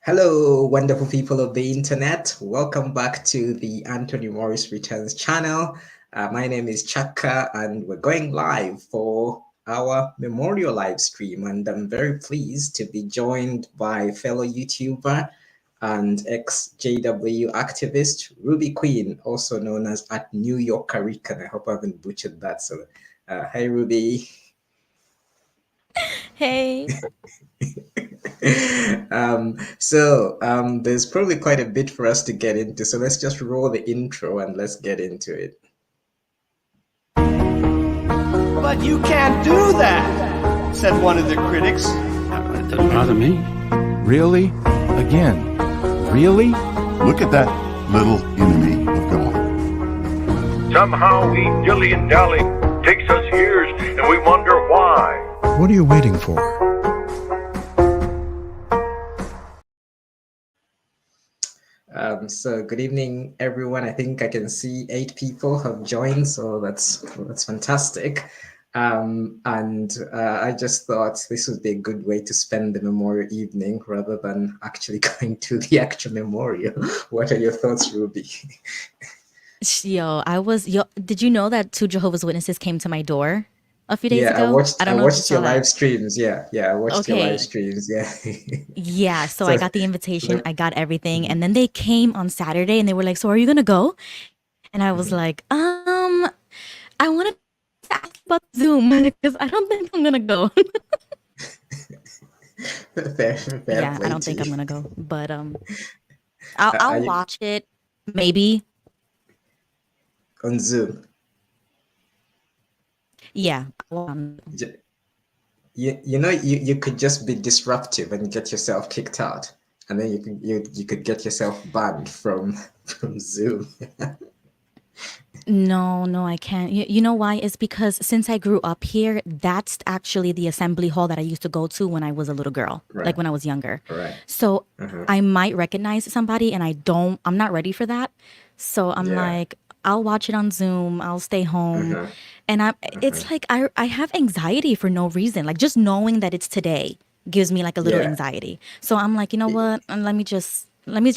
Hello, wonderful people of the internet. Welcome back to the Anthony Morris Returns channel. My name is Chaka, and we're going live for our memorial live stream. And I'm very pleased to be joined by fellow YouTuber and ex-JW activist Ruby Quinn, also known as at New York Rican. I hope I haven't butchered that. So, hi, Ruby. Hey. There's probably quite a bit for us to get into. So let's just roll the intro and let's get into it. But you can't do that, said one of the critics. It doesn't bother me. Really? Again? Really? Look at that little enemy of God. Somehow we dilly-and-dally, takes us years, and we wonder why. What are you waiting for? So good evening, everyone. I think I can see 8 people have joined, so that's fantastic. I just thought this would be a good way to spend the memorial evening rather than actually going to the actual memorial. What are your thoughts, Ruby? Did you know that 2 Jehovah's Witnesses came to my door a few days ago? I watched your live streams. Yeah, I watched your live streams. Yeah. Yeah, so I got the invitation, I got everything, and then they came on Saturday and they were like, "So are you gonna go?" And I was like, I want to ask about Zoom because I don't think I'm gonna go. fair Yeah, I don't think I'm gonna go, but I'll watch it maybe on Zoom. Yeah. You could just be disruptive and get yourself kicked out, and then you could get yourself banned from Zoom. No, I can't. You know why? It's because since I grew up here, that's actually the assembly hall that I used to go to when I was a little girl, like when I was younger. Right. So I might recognize somebody and I'm not ready for that. So I'm like, I'll watch it on Zoom. I'll stay home. And it's like, I have anxiety for no reason. Like just knowing that it's today gives me like a little anxiety. So I'm like, you know what? And let me just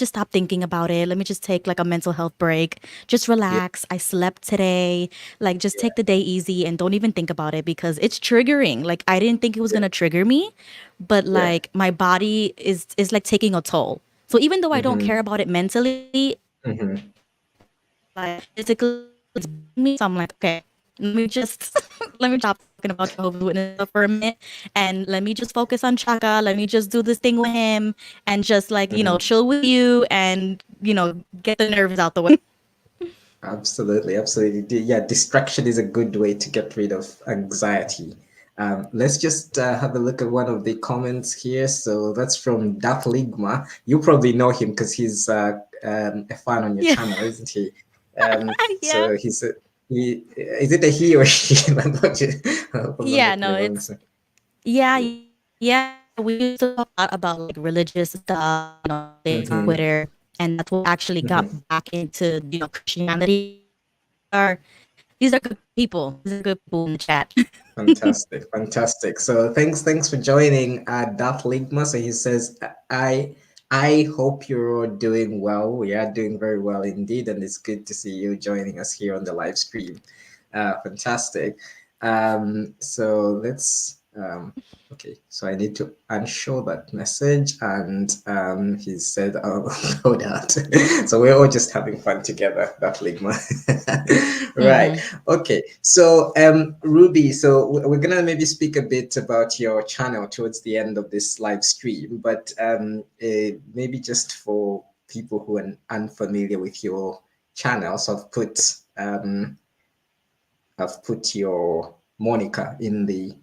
stop thinking about it. Let me just take like a mental health break. Just relax. I slept today. Like just take the day easy and don't even think about it because it's triggering. Like I didn't think it was going to trigger me, but like my body is like taking a toll. So even though I don't care about it mentally, like physically it's me. So I'm like, okay, let me stop talking about Jehovah's Witness for a minute and let me just focus on Chaka. Let me just do this thing with him and just like, chill with you and, get the nerves out the way. Absolutely. Yeah, distraction is a good way to get rid of anxiety. Let's just have a look at one of the comments here. So that's from Darth Ligma. You probably know him because he's a fan on your channel, isn't he? So he's is it a he or she? We used to talk a lot about like religious stuff, on Twitter, and that's what actually got back into Christianity. These are good people. These are good people in the chat. Fantastic. So thanks for joining Darth Ligma. So he says, I hope you're doing well. We are doing very well indeed, and it's good to see you joining us here on the live stream. Fantastic. So let's okay, so I need to unshow that message, and he said no doubt. So we're all just having fun together, that Ligma. Right. Okay, so Ruby, so we're gonna maybe speak a bit about your channel towards the end of this live stream, but maybe just for people who are unfamiliar with your channel, so I've put your moniker in the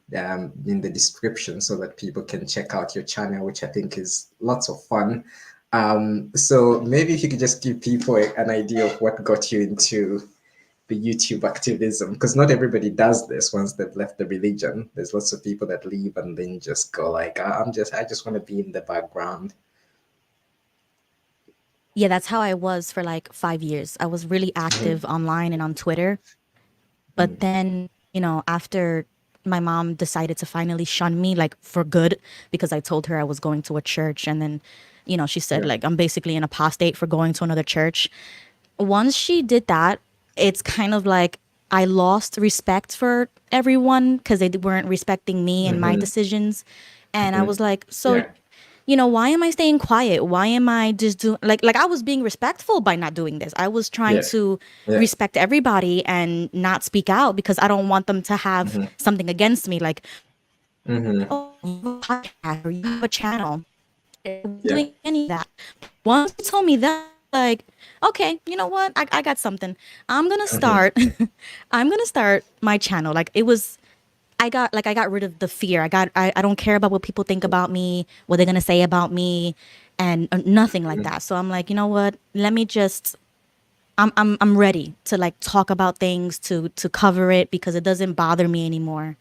description so that people can check out your channel, which I think is lots of fun. So maybe if you could just give people an idea of what got you into the YouTube activism, because not everybody does this once they've left the religion. There's lots of people that leave and then just go like, I just want to be in the background. Yeah, that's how I was for like 5 years. I was really active online and on Twitter. But then, after my mom decided to finally shun me, like for good, because I told her I was going to a church, and then, she said like I'm basically an apostate for going to another church. Once she did that, it's kind of like I lost respect for everyone because they weren't respecting me and my decisions. And I was like, so, why am I staying quiet? Why am I just doing like I was being respectful by not doing this. I was trying to respect everybody and not speak out because I don't want them to have something against me. Like, oh, you have a podcast or you have a channel. I wasn't doing any of that. Once you told me that, like, okay, you know what? I got something. I'm gonna start. I'm gonna start my channel. Like it was. I got rid of the fear. I don't care about what people think about me, what they're gonna say about me, and nothing like that. So I'm like, you know what? Let me just. I'm ready to like talk about things to cover it because it doesn't bother me anymore.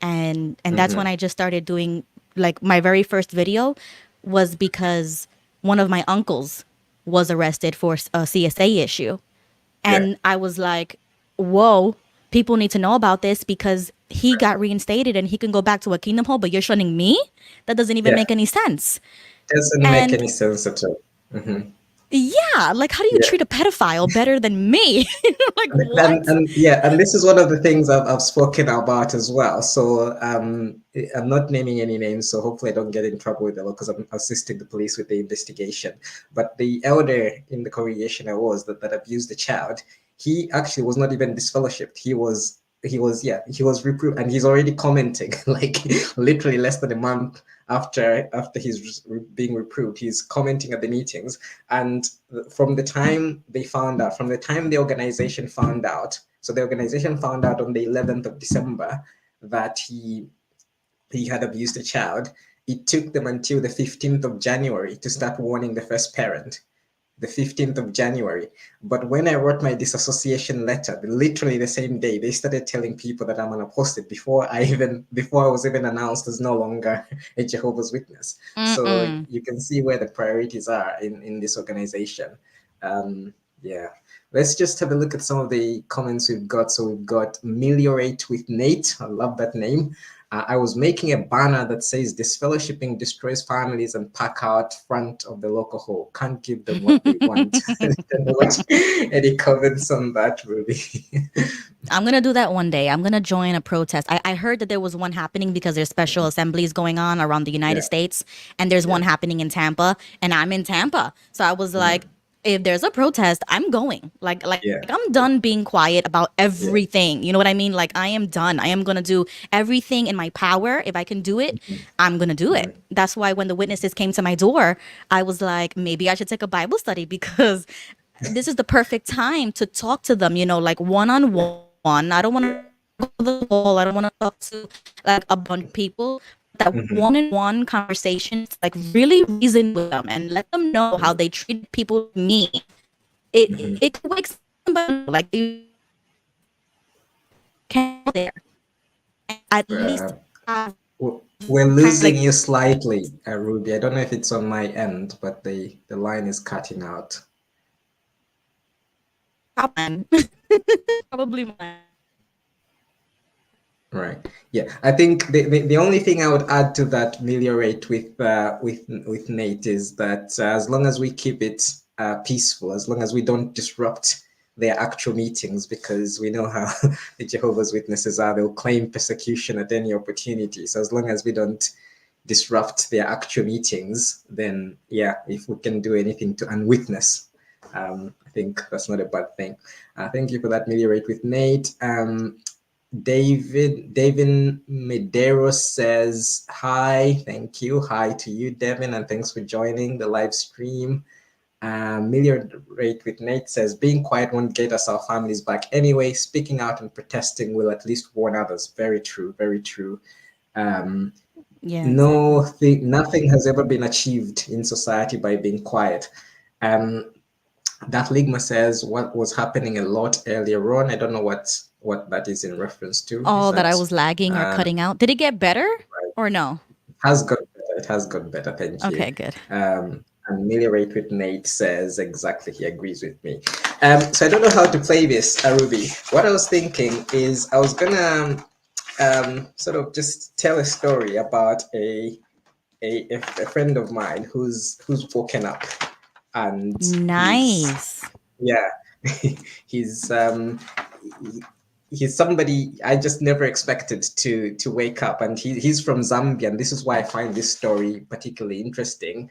And that's when I just started doing like my very first video was because one of my uncles was arrested for a CSA issue. And I was like, whoa, people need to know about this because he got reinstated and he can go back to a kingdom home, but you're shunning me? That doesn't even make any sense. Doesn't make any sense at all. Yeah, like how do you treat a pedophile better than me? Like what? And this is one of the things I've spoken about as well. So I'm not naming any names, so hopefully I don't get in trouble with them because I'm assisting the police with the investigation. But the elder in the congregation I was that abused the child, he actually was not even disfellowshipped. He was reproved, and he's already commenting like literally less than a month after he's being reproved, he's commenting at the meetings. And from the time the organization found out, so the organization found out on the 11th of December that he had abused a child, it took them until the 15th of January to start warning the first parent. The 15th of January. But when I wrote my disassociation letter, literally the same day, they started telling people that I'm an apostate before I was even announced as no longer a Jehovah's Witness. So you can see where the priorities are in this organization. Let's just have a look at some of the comments we've got. So we've got Meliorate with Nate. I love that name. I was making a banner that says disfellowshipping destroys families and pack out front of the local hall. Can't give them what they want. Any comments on that, Ruby? I'm going to do that one day. I'm going to join a protest. I heard that there was one happening because there's special assemblies going on around the United States. And there's one happening in Tampa. And I'm in Tampa. So I was like, if there's a protest, I'm going. Like I'm done being quiet about everything. You know what I mean? Like I am done. I am going to do everything in my power. If I can do it, I'm going to do it. That's why when the witnesses came to my door, I was like, maybe I should take a Bible study because this is the perfect time to talk to them, like one-on-one. I don't want to go to the wall. I don't want to talk to like a bunch of people. That one-on-one conversation, like really reason with them and let them know how they treat people. Me, it wakes somebody like you can there. At least we're losing you slightly, Ruby. I don't know if it's on my end, but the line is cutting out. Probably mine. Right. Yeah. I think the only thing I would add to that Meliorate with Nate is that as long as we keep it peaceful, as long as we don't disrupt their actual meetings, because we know how the Jehovah's Witnesses are, they'll claim persecution at any opportunity. So as long as we don't disrupt their actual meetings, then if we can do anything to unwitness, I think that's not a bad thing. Thank you for that Meliorate with Nate. David Medeiros says hi. Thank you. Hi to you, Devin, and thanks for joining the live stream. Meliorate with Nate says being quiet won't get us our families back anyway. Speaking out and protesting will at least warn others. Very true. Very true. Nothing has ever been achieved in society by being quiet. That Ligma says what was happening a lot earlier on. I don't know what that is in reference to. Oh, that I was lagging or cutting out. Did it get better or no? It has got better. It has got better. Thank you. Okay, good. And Meliorate with Nate says exactly. He agrees with me. So I don't know how to play this, Ruby. What I was thinking is I was gonna sort of just tell a story about a friend of mine who's woken up, and Nice. yeah, he's he's somebody I just never expected to wake up, and he's from Zambia, and this is why I find this story particularly interesting.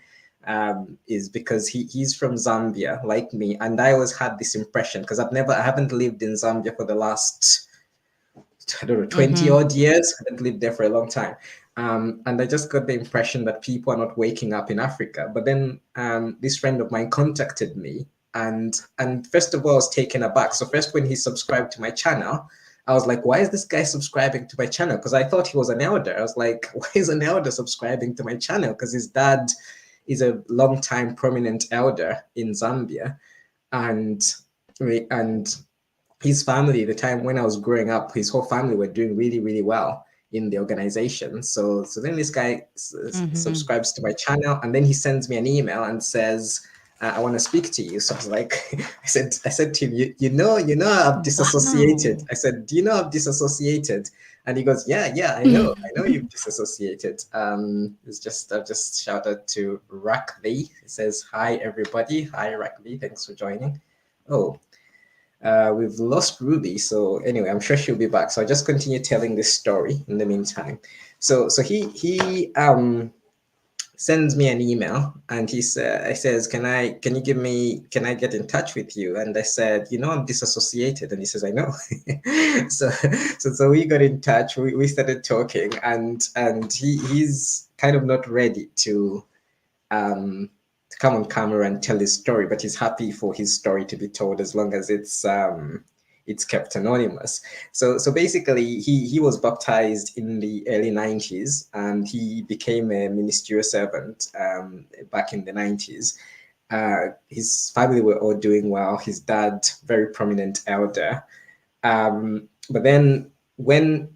Is because he's from Zambia like me, and I always had this impression because I haven't lived in Zambia for the last, I don't know, 20 Mm-hmm. odd years. I haven't lived there for a long time. And I just got the impression that people are not waking up in Africa. But then this friend of mine contacted me, and first of all, I was taken aback. So first, when he subscribed to my channel, I was like, why is this guy subscribing to my channel? Because I thought he was an elder. I was like, why is an elder subscribing to my channel? Because his dad is a long-time prominent elder in Zambia. And and his family, the time when I was growing up, his whole family were doing really, really well in the organization. So then this guy Mm-hmm. subscribes to my channel, and then he sends me an email and says, I want to speak to you. So I was like, I said to him, I've disassociated. Wow. I said, do you know I've disassociated? And he goes, yeah, I know you've disassociated. I've just shouted to Rakli. It says, hi everybody. Hi Rakli, thanks for joining. Oh, we've lost Ruby, so anyway, I'm sure she'll be back. So I'll just continue telling this story in the meantime. So he sends me an email, and he says, can I get in touch with you? And I said, I'm disassociated, and he says, I know. So we got in touch. We started talking, and he's kind of not ready to come on camera and tell his story, but he's happy for his story to be told as long as it's kept anonymous. So basically, he was baptized in the early 90s, and he became a ministerial servant back in the 90s. His family were all doing well. His dad, very prominent elder. But then when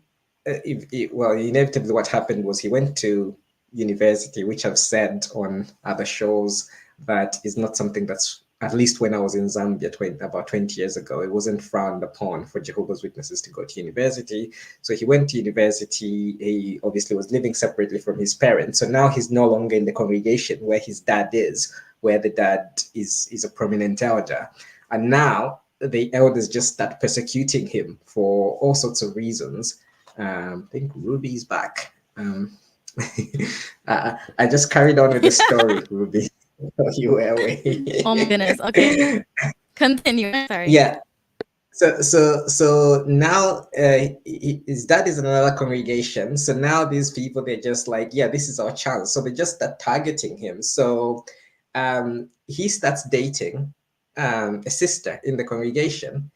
inevitably what happened was he went to university, which I've said on other shows that is not something that's, at least when I was in Zambia about 20 years ago, it wasn't frowned upon for Jehovah's Witnesses to go to university. So he went to university. He obviously was living separately from his parents. So now he's no longer in the congregation where his dad is, where the dad is a prominent elder. And now the elders just start persecuting him for all sorts of reasons. I think Ruby's back. I just carried on with the story, Ruby. You were away. Oh my goodness. Okay. Continue. Sorry. Yeah. So now his dad is in another congregation. So now these people, they're just like, yeah, this is our chance. So they just start targeting him. So he starts dating a sister in the congregation.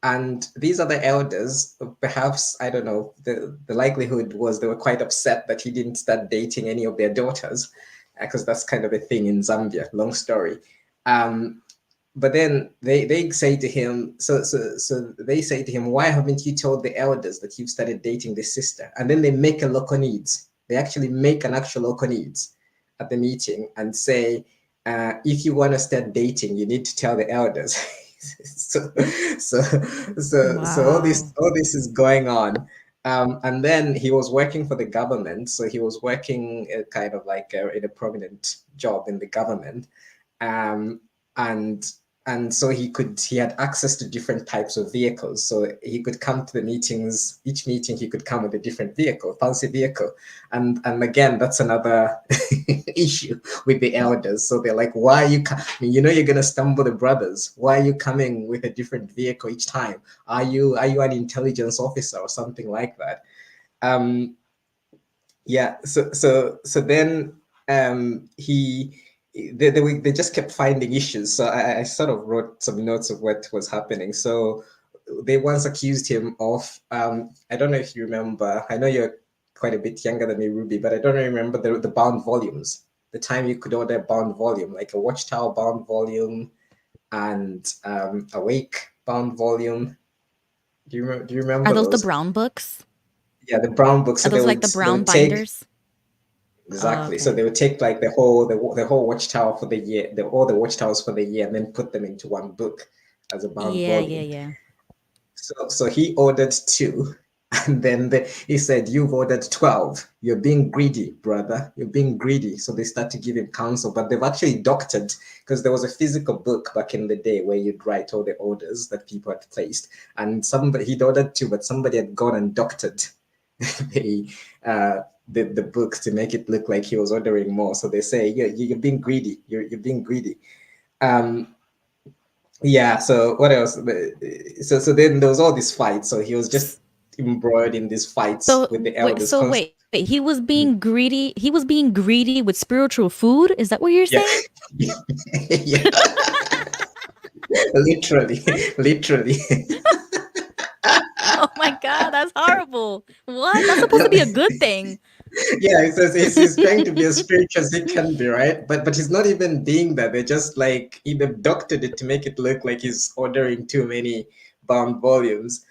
And these other elders, perhaps, I don't know, the likelihood was they were quite upset that he didn't start dating any of their daughters, because that's kind of a thing in Zambia, long story. But then they say to him, so they say to him, why haven't you told the elders that you've started dating this sister? And then they make a local needs. They actually make an actual local needs at the meeting and say, if you want to start dating, you need to tell the elders. so all Wow. this is going on. And then he was working for the government, so he was working kind of like in a prominent job in the government, and so he had access to different types of vehicles. So he could come to the meetings. Each meeting he could come with a different vehicle, fancy vehicle, and again, that's another issue with the elders. So they're like, why are you you're gonna stumble the brothers. Why are you coming with a different vehicle each time? Are you an intelligence officer or something like that? Yeah. So then they just kept finding issues. So I sort of wrote some notes of what was happening. So they once accused him of, I don't know if you remember, I know you're quite a bit younger than me, Ruby, but I don't remember the bound volumes. The time you could order a bound volume, like a Watchtower bound volume and Awake bound volume. Do you Are remember those the those? brown books? Yeah, the brown books. Are So they those like would the they brown would take. binders? Oh, Exactly. So okay. they would take like the whole Watchtower for the year, all the Watchtowers for the year, and then put them into one book as a bound Yeah, yeah, volume. yeah. So he ordered two, And then he said, "You've ordered 12. You're being greedy, brother. You're being greedy." So they start to give him counsel, but they've actually doctored, because there was a physical book back in the day where you'd write all the orders that people had placed. And somebody, he'd ordered 2, but somebody had gone and doctored the, the book to make it look like he was ordering more. So they say, you're being greedy. You're being greedy. Yeah. So what else? So then there was all these fights. So he was just embroiled in these fights with the elders. Wait. He was being greedy. He was being greedy with spiritual food. Is that what you're Yeah. saying? Yeah. literally. Oh my God, that's horrible. What? That's supposed to be a good thing. Yeah, he says he's trying to be as spiritual as he can be, right? But he's not even being that. They're just like, he doctored it to make it look like he's ordering too many bound volumes.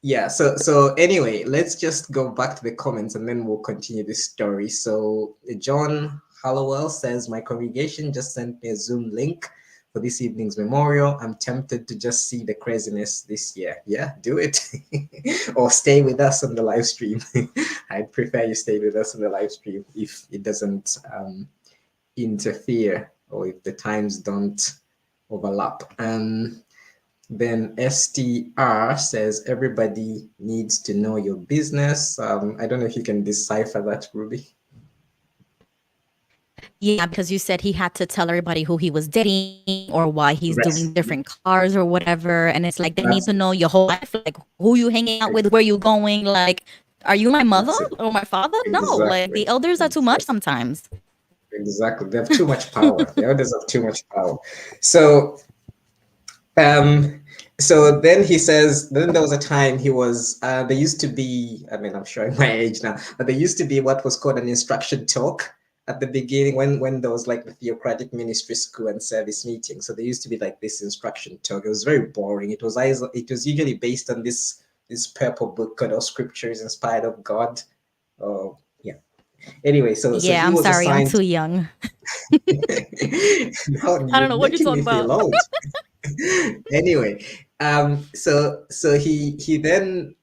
Yeah, so anyway, let's just go back to the comments and then we'll continue this story. So John Hallowell says, "My congregation just sent me a Zoom link for this evening's memorial. I'm tempted to just see the craziness this year." Yeah, do it. Or stay with us on the live stream. I'd prefer you stay with us on the live stream if it doesn't interfere, or if the times don't overlap. Then STR says, "Everybody needs to know your business." I don't know if you can decipher that, Ruby. Yeah, because you said he had to tell everybody who he was dating or why he's doing different cars or whatever. And it's like, they need to know your whole life, like who you hanging out with, where you going. Like, are you my mother or my father? No, like the elders are too much sometimes. Exactly. They have too much power. The elders have too much power. So then he says, then there was a time he was, there used to be, I mean, I'm showing my age now, but there used to be what was called an instruction talk at the beginning when there was like the theocratic ministry school and service meeting. So there used to be like this instruction talk. It was very boring. It was usually based on this purple book called "All Scripture is Inspired of God." Oh, yeah. Anyway, so yeah, he I'm was sorry, I'm assigned... too young. No, I don't know what you're talking feel about. old. Anyway, so he then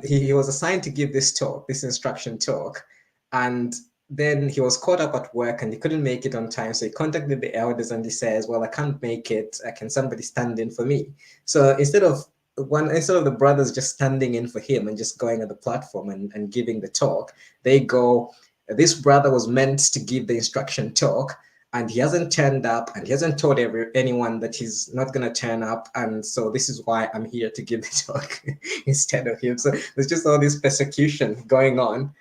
he was assigned to give this talk, this instruction talk, and then he was caught up at work and he couldn't make it on time. So he contacted the elders and he says, "Well, I can't make it. Can somebody stand in for me?" So instead of the brothers just standing in for him and just going on the platform and giving the talk, they go, "This brother was meant to give the instruction talk, and he hasn't turned up, and he hasn't told anyone that he's not going to turn up, and so this is why I'm here to give the talk instead of him." So there's just all this persecution going on.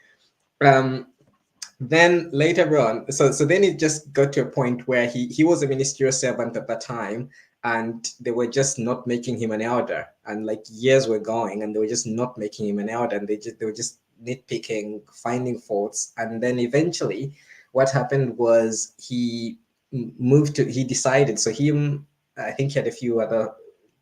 Then later on, so then it just got to a point where he was a ministerial servant at that time, and they were just not making him an elder, and like years were going and they were just not making him an elder, and they were just nitpicking, finding faults. And then eventually what happened was he decided, so I think he had a few other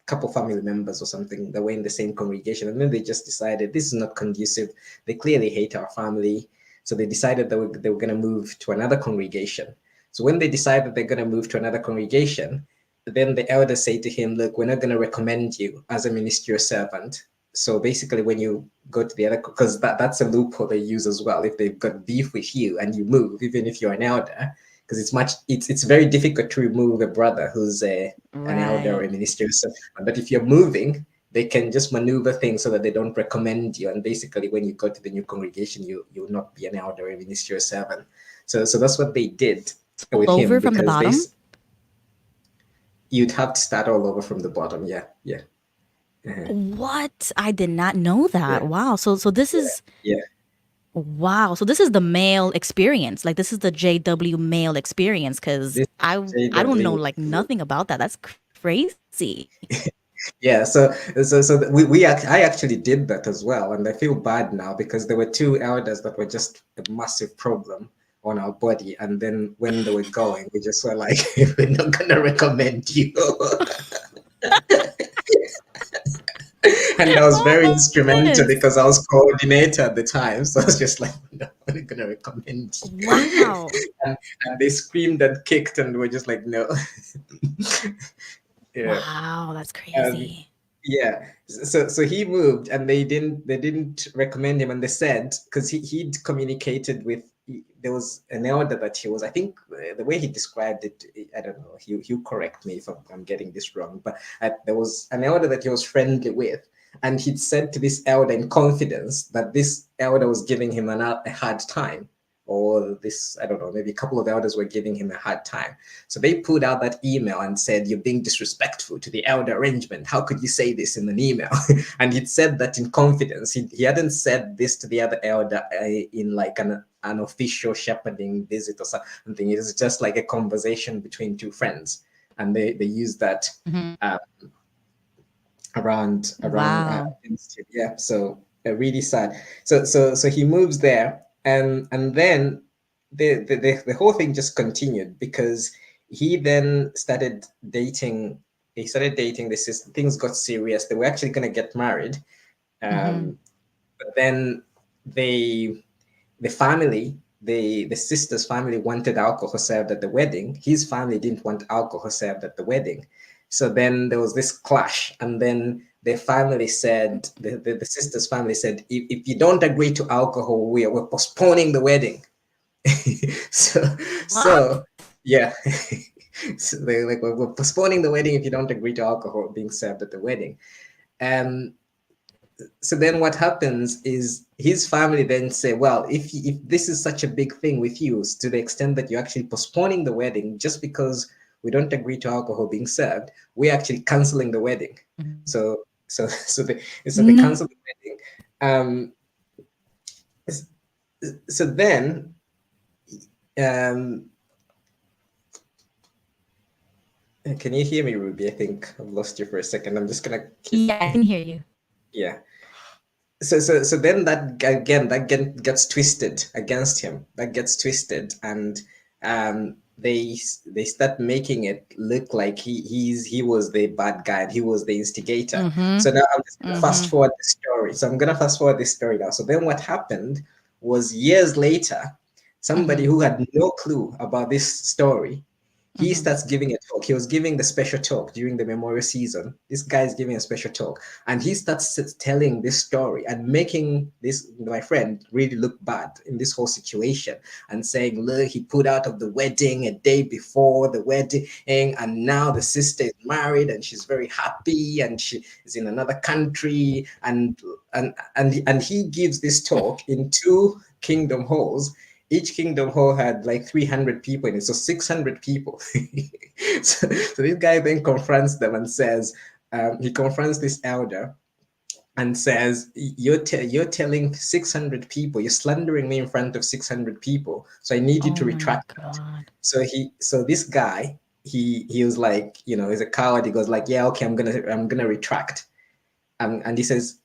couple family members or something that were in the same congregation, and then they just decided, this is not conducive, they clearly hate our family. So they decided that they were going to move to another congregation. So when they decided they're going to move to another congregation, then the elders say to him, "Look, we're not going to recommend you as a ministerial servant." So basically, when you go to the other, because that's a loophole they use as well. If they've got beef with you and you move, even if you're an elder, because it's very difficult to remove a brother who's an elder or a ministerial servant. But if you're moving, they can just maneuver things so that they don't recommend you. And basically, when you go to the new congregation, you will not be an elder or a ministerial servant. So that's what they did with him. Over from the bottom? You'd have to start all over from the bottom. Yeah. What? I did not know that. Yeah. Wow. So this is... Yeah. Wow. So this is the male experience. Like, this is the JW male experience, because I don't know like nothing about that. That's crazy. Yeah, so I actually did that as well, and I feel bad now because there were 2 elders that were just a massive problem on our body, and then when they were going, we just were like, "We're not gonna recommend you." And I was very instrumental because I was coordinator at the time, so I was just like, "No, we're not gonna recommend you." Wow. and they screamed and kicked, and we're just like, "No." Yeah. Wow, that's crazy. Yeah. So he moved, and they didn't recommend him, and they said, because he'd communicated with, there was an elder that he was, I think, the way he described it, I don't know, he'll correct me if I'm getting this wrong, but there was an elder that he was friendly with, and he'd said to this elder in confidence that this elder was giving him a hard time, or this, I don't know, maybe a couple of elders were giving him a hard time. So they put out that email and said, "You're being disrespectful to the elder arrangement. How could you say this in an email?" And he'd said that in confidence. He hadn't said this to the other elder in like an official shepherding visit or something. It was just like a conversation between two friends. And they used that around Wow. against him. Yeah, so really sad. So he moves there, and then the whole thing just continued, because he then started dating. He started dating this sister. Things got serious. They were actually going to get married, but then the family, the sister's family wanted alcohol served at the wedding. His family didn't want alcohol served at the wedding. So then there was this clash, and then the family said, the sister's family said, if you don't agree to alcohol, we're postponing the wedding. so yeah. So they like, we're postponing the wedding if you don't agree to alcohol being served at the wedding. So then what happens is his family then say, well, if this is such a big thing with you, to the extent that you're actually postponing the wedding just because we don't agree to alcohol being served, we're actually canceling the wedding. So they cancel the wedding. So then can you hear me, Ruby? I think I've lost you for a second. I'm just gonna Yeah, I can hear you. Yeah. So then that gets twisted against him. That gets twisted, and they start making it look like he was the bad guy, and he was the instigator. So now I'm just gonna fast forward the story. So I'm gonna fast forward this story now. So then what happened was, years later, somebody who had no clue about this story, he starts giving a talk. He was giving the special talk during the memorial season. This guy is giving a special talk, and he starts telling this story and making this, my friend, really look bad in this whole situation, and saying, look, he put out of the wedding a day before the wedding, and now the sister is married and she's very happy, and she is in another country, and he gives this talk in 2 kingdom halls. Each kingdom hall had like 300 people in it, so 600 people. So this guy then confronts them and says, he confronts this elder and says, you're telling 600 people, you're slandering me in front of 600 people, so I need you to retract that. So this guy, he was like, he's a coward. He goes like, yeah, okay, I'm gonna retract. And he says,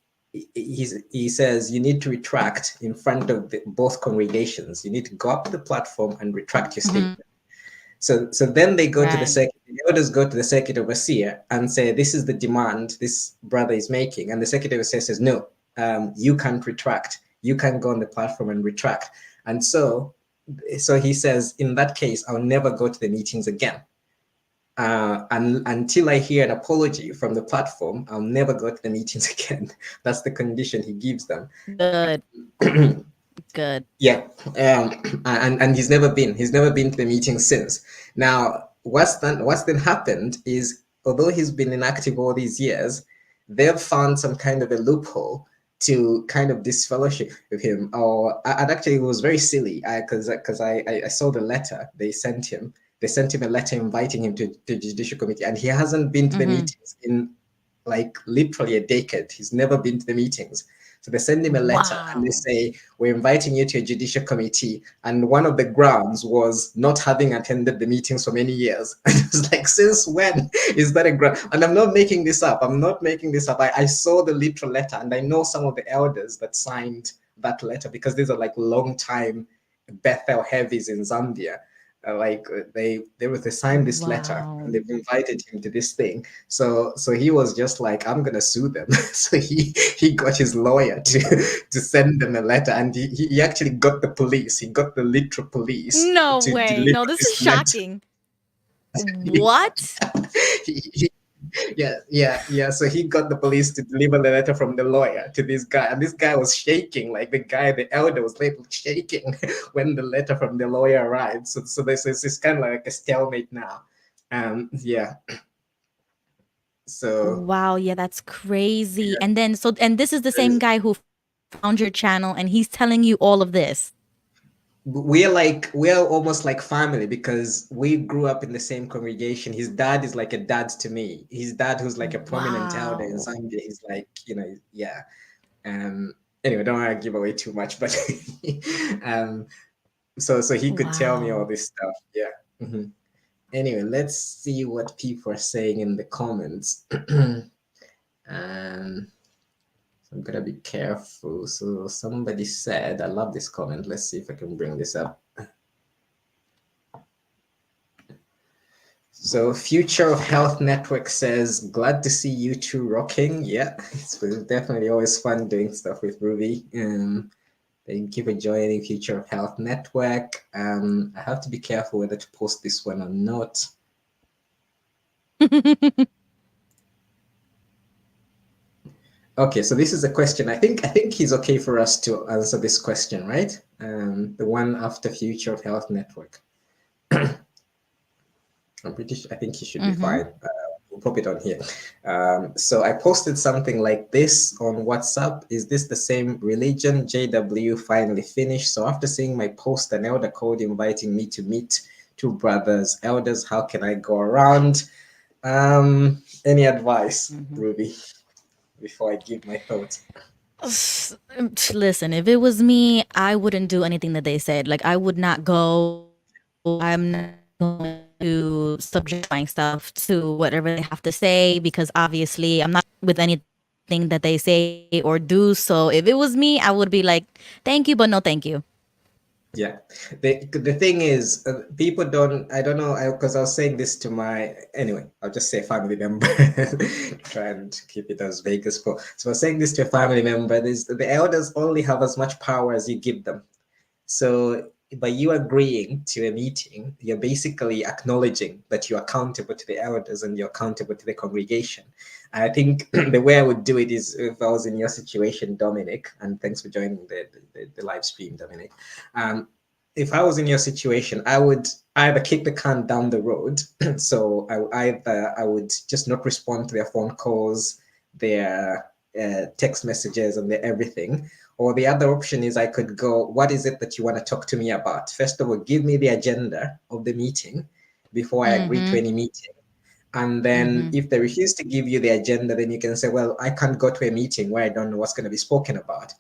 he says, you need to retract in front of both congregations. You need to go up to the platform and retract your statement. So then they go to the elders go to the circuit overseer and say, this is the demand this brother is making. And the circuit overseer says, no, you can't retract. You can't go on the platform and retract. And so he says, in that case, I'll never go to the meetings again. And until I hear an apology from the platform, I'll never go to the meetings again. That's the condition he gives them. Good. Yeah. And he's never been to the meetings since. Now, what's then happened is, although he's been inactive all these years, they've found some kind of a loophole to kind of disfellowship with him. And actually, it was very silly, because I saw the letter they sent him. They sent him a letter inviting him to the judicial committee, and he hasn't been to the meetings in like literally a decade. He's never been to the meetings. So they send him a letter and they say, we're inviting you to a judicial committee. And one of the grounds was not having attended the meetings for many years. And it was like, since when is that a ground? And I'm not making this up. I saw the literal letter, and I know some of the elders that signed that letter, because these are like long time Bethel heavies in Zambia. They signed this letter, and they've invited him to this thing. So he was just like, I'm gonna sue them. So he got his lawyer to send them a letter, and he actually got the police. He got the literal police. No way. No, this is shocking. What? Yeah. So he got the police to deliver the letter from the lawyer to this guy, and this guy was shaking, like the elder was like shaking when the letter from the lawyer arrived. So this is kind of like a stalemate now. Yeah. So Wow, yeah, that's crazy. And then and this is the same there's guy who found your channel and he's telling you all of this. we're almost like family because we grew up in the same congregation. His dad is like a dad to me. His dad, who's like a prominent elder in Wow. Zambia, is like, yeah. Um anyway, don't want to give away too much, but um so he could tell me all Wow. this stuff. Yeah. Mhm. Anyway, let's see what people are saying in the comments. um I'm gonna be careful. So somebody said, I love this comment. Let's see if I can bring this up. So Future of Health Network says, glad to see you two rocking. Yeah, it's definitely always fun doing stuff with Ruby. Thank you for joining Future of Health Network. I have to be careful whether to post this one or not. Okay, so this is a question. I think he's okay for us to answer this question, right? The one after Future of Health Network. I think he should be Mm-hmm. fine. We'll pop it on here. So I posted something like this on WhatsApp. Is this the same religion? JW finally finished. So after seeing my post, an elder code inviting me to meet two brothers, elders, how can I go around? Any advice, Mm-hmm. Ruby, before I give my thoughts? Listen, if it was me, I wouldn't do anything that they said. Like, I would not go. I'm not going to subject my stuff to whatever they have to say because obviously I'm not with anything that they say or do. So if it was me, I would be like, thank you, but no thank you. Yeah, the thing is, people don't. I don't know. Because I was saying this to my anyway. I'll just say family member. Try and keep it as vague as possible. So I was saying this to a family member. The elders only have as much power as you give them. So by you agreeing to a meeting, you're basically acknowledging that you're accountable to the elders and you're accountable to the congregation. I think the way I would do it is if I was in your situation, Dominic, and thanks for joining the live stream, Dominic. Um, if I was in your situation, I would either kick the can down the road. So I would just not respond to their phone calls, their text messages, and their everything. Or the other option is I could go, what is it that you want to talk to me about? First of all, give me the agenda of the meeting before I agree to Mm-hmm. any meeting. And then Mm-hmm. if they refuse to give you the agenda, then you can say, well, I can't go to a meeting where I don't know what's going to be spoken about.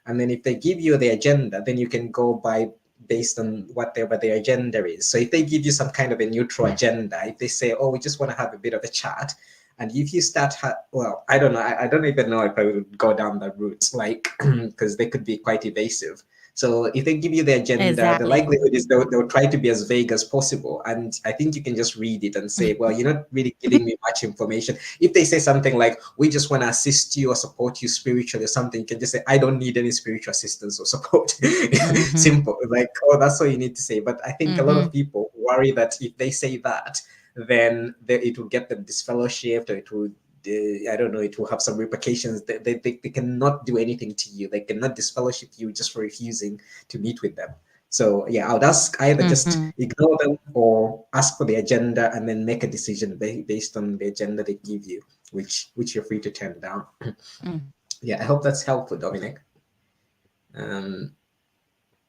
And then if they give you the agenda, then you can go by based on whatever their agenda is. So if they give you some kind of a neutral agenda, if they say, oh, we just want to have a bit of a chat, and if you start, well, I don't know, I don't even know if I would go down that route, like, because they could be quite evasive. So if they give you the agenda, the Exactly. likelihood is they'll try to be as vague as possible. And I think you can just read it and say, well, you're not really giving me much information. If they say something like, we just want to assist you or support you spiritually or something, you can just say, I don't need any spiritual assistance or support. Mm-hmm. Simple. Like, oh, that's all you need to say. But I think a lot Mm-hmm. of people worry that if they say that, then it will get them disfellowshipped, or it will I don't know, it will have some repercussions. They cannot do anything to you. They cannot disfellowship you just for refusing to meet with them. So yeah, I would ask either just Mm-hmm. ignore them or ask for the agenda and then make a decision based on the agenda they give you, which you're free to turn down. Yeah, I hope that's helpful, Dominic. Um,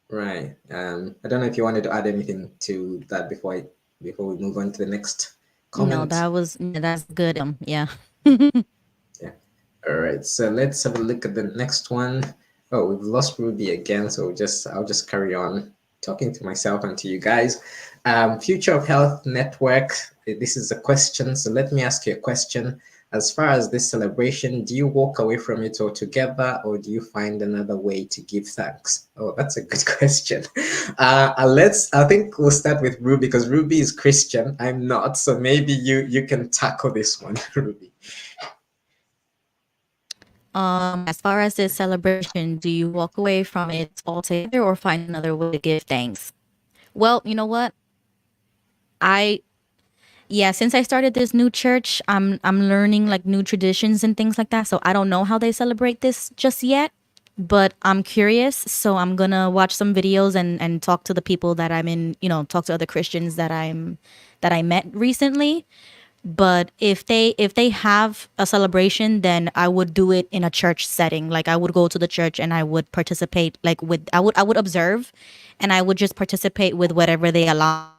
right. I don't know if you wanted to add anything to that before we move on to the next No, comment. that's good. Yeah. Yeah. All right. So let's have a look at the next one. Oh, we've lost Ruby again. So I'll just carry on talking to myself and to you guys. Future of Health Network. This is a question. So let me ask you a question. As far as this celebration, do you walk away from it altogether, or do you find another way to give thanks? Oh, that's a good question. I think we'll start with Ruby because Ruby is Christian. I'm not. So maybe you can tackle this one, Ruby. As far as this celebration, do you walk away from it altogether or find another way to give thanks? Well, you know what? I Yeah, since I started this new church, I'm learning like new traditions and things like that. So I don't know how they celebrate this just yet, but I'm curious. So I'm gonna watch some videos and talk to the people that I'm in, talk to other Christians that I met recently. But if they have a celebration, then I would do it in a church setting. Like I would go to the church and I would participate like with I would observe and I would just participate with whatever they allow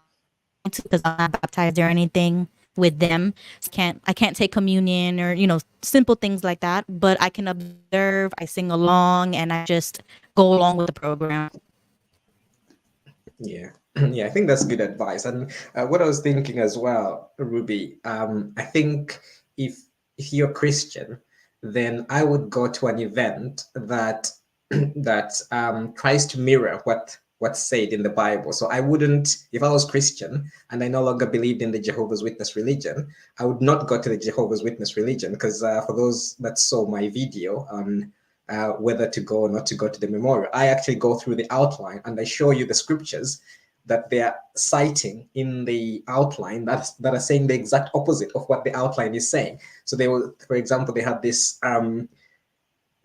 me to, because I'm not baptized or anything with them. So I can't take communion or simple things like that, but I can observe, I sing along, and I just go along with the program. Yeah, yeah, I think that's good advice. And what I was thinking as well, Ruby, I think if if you're Christian, then I would go to an event that that tries to mirror what's said in the Bible. So I wouldn't, if I was Christian and I no longer believed in the Jehovah's Witness religion, I would not go to the Jehovah's Witness religion because for those that saw my video on whether to go or not to go to the memorial. I actually go through the outline and I show you the scriptures that they are citing in the outline that are saying the exact opposite of what the outline is saying. So they will, for example, they had this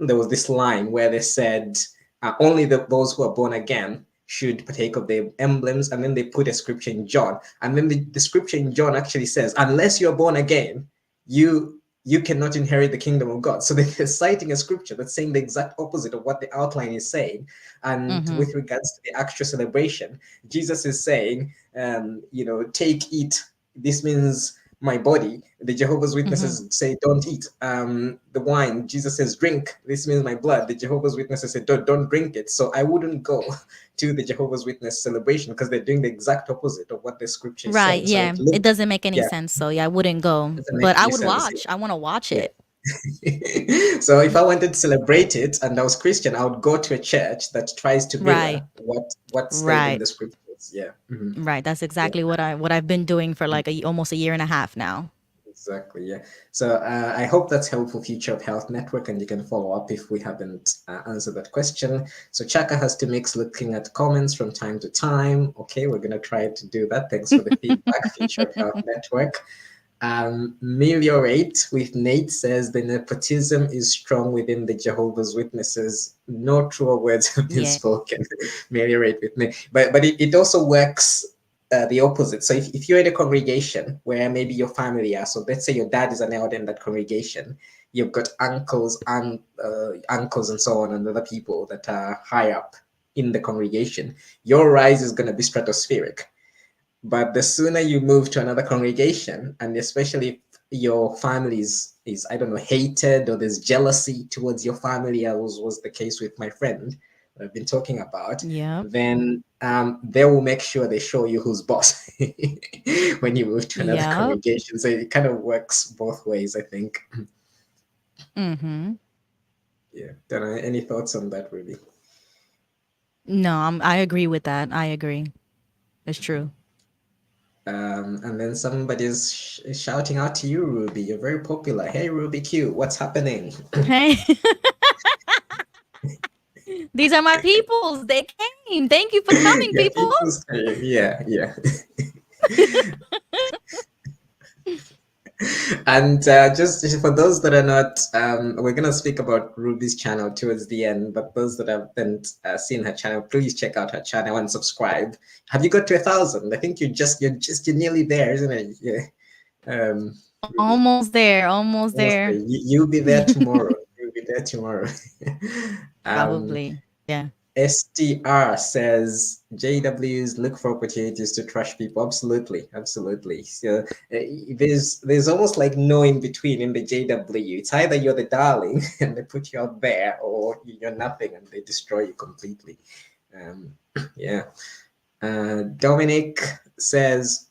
there was this line where they said only those who are born again should partake of the emblems, and then they put a scripture in John, and then the scripture in John actually says, unless you're born again, you cannot inherit the kingdom of God. So they're citing a scripture that's saying the exact opposite of what the outline is saying. And Mm-hmm. with regards to the actual celebration, Jesus is saying, take, eat. This means my body. The Jehovah's Mm-hmm. Witnesses say, don't eat. The wine, Jesus says, drink. This means my blood. The Jehovah's Witnesses say, don't drink it. So I wouldn't go to the Jehovah's Witness celebration because they're doing the exact opposite of what the scripture is Right. saying. So Yeah. it It looks, doesn't make any yeah, sense. So yeah, I wouldn't go, doesn't make but I any would sense. watch. I want to watch Yeah. it. So if I wanted to celebrate it and I was Christian, I would go to a church that tries to mirror Right. what's stated in Right. the scriptures. Yeah. Mhm. Right. That's Yeah. exactly what I've been doing for like almost a year and a half now. Exactly. Yeah. So I hope that's helpful. Future of Health Network, and you can follow up if we haven't answered that question. So Chaka has to mix looking at comments from time to time. Okay, we're gonna try to do that. Thanks for the feedback. Future of Health Network. Meliorate with Nate says the nepotism is strong within the Jehovah's Witnesses. No truer words have been Yeah. spoken. Meliorate with Nate, but it also works the opposite. So if you're in a congregation where maybe your family are, so let's say your dad is an elder in that congregation, you've got uncles and uncles and so on, and other people that are high up in the congregation. Your rise is going to be stratospheric. But the sooner you move to another congregation, and especially if your family is I don't know, hated, or there's jealousy towards your family, as was the case with my friend that I've been talking about, Yep. then they will make sure they show you who's boss when you move to another Yep. congregation. So it kind of works both ways, I think. Mm-hmm. Yeah. Don't know, any thoughts on that, Ruby? No, I agree with that. I agree. It's true. And then somebody's shouting out to you, Ruby. You're very popular. Hey, Ruby Q, what's happening? Hey, these are my peoples. They came. Thank you for coming, Yeah, people. people's time. Yeah, yeah. And just for those that are not, we're going to speak about Ruby's channel towards the end, but those that haven't seen her channel, please check out her channel and subscribe. Have you got to 1,000? I think you're nearly there, isn't it? Yeah. Ruby, Almost there. Almost almost there. there. You'll be there tomorrow. You'll be there tomorrow. um, Probably. Yeah. STR says JWs look for opportunities to trash people. Absolutely, absolutely. So there's almost like no in between in the JW. It's either you're the darling and they put you out there, or you're nothing and they destroy you completely. Yeah. Dominic says,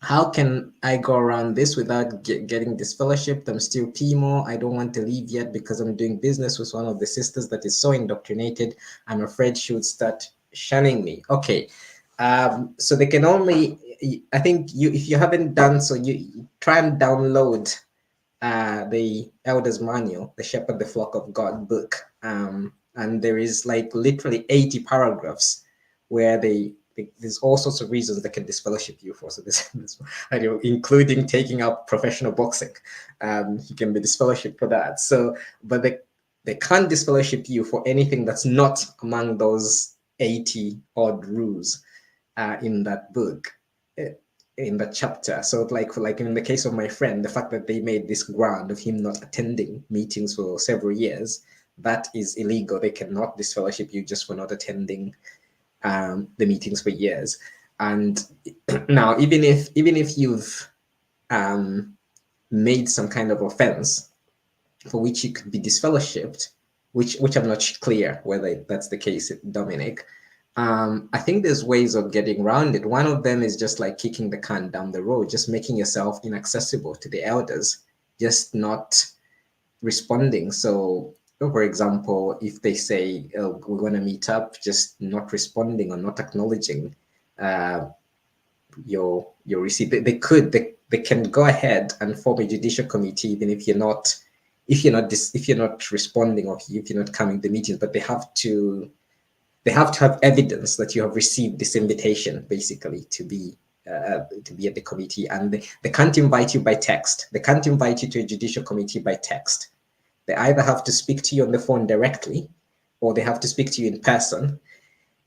how can I go around this without getting disfellowshipped? I'm still PMO. I don't want to leave yet because I'm doing business with one of the sisters that is so indoctrinated. I'm afraid she would start shunning me. Okay. So they can only, I think if you haven't done so, you try and download the Elder's Manual, the Shepherd the Flock of God book. And there is like literally 80 paragraphs where they there's all sorts of reasons they can disfellowship you for. So including taking up professional boxing. You can be disfellowshipped for that. So, but they can't disfellowship you for anything that's not among those 80 odd rules in that book, in that chapter. So like in the case of my friend, the fact that they made this ground of him not attending meetings for several years, that is illegal. They cannot disfellowship you just for not attending the meetings for years. And now, even if you've made some kind of offense for which you could be disfellowshipped, which I'm not clear whether that's the case, Dominic. I think there's ways of getting around it. One of them is just like kicking the can down the road, just making yourself inaccessible to the elders, just not responding. So, for example, if they say, oh, we're going to meet up, just not responding or not acknowledging your receipt, they can go ahead and form a judicial committee, even if you're not responding or if you're not coming to meetings, but they have to have evidence that you have received this invitation, basically, to be at the committee, and they can't invite you by text. They can't invite you to a judicial committee by text. They either have to speak to you on the phone directly, or they have to speak to you in person.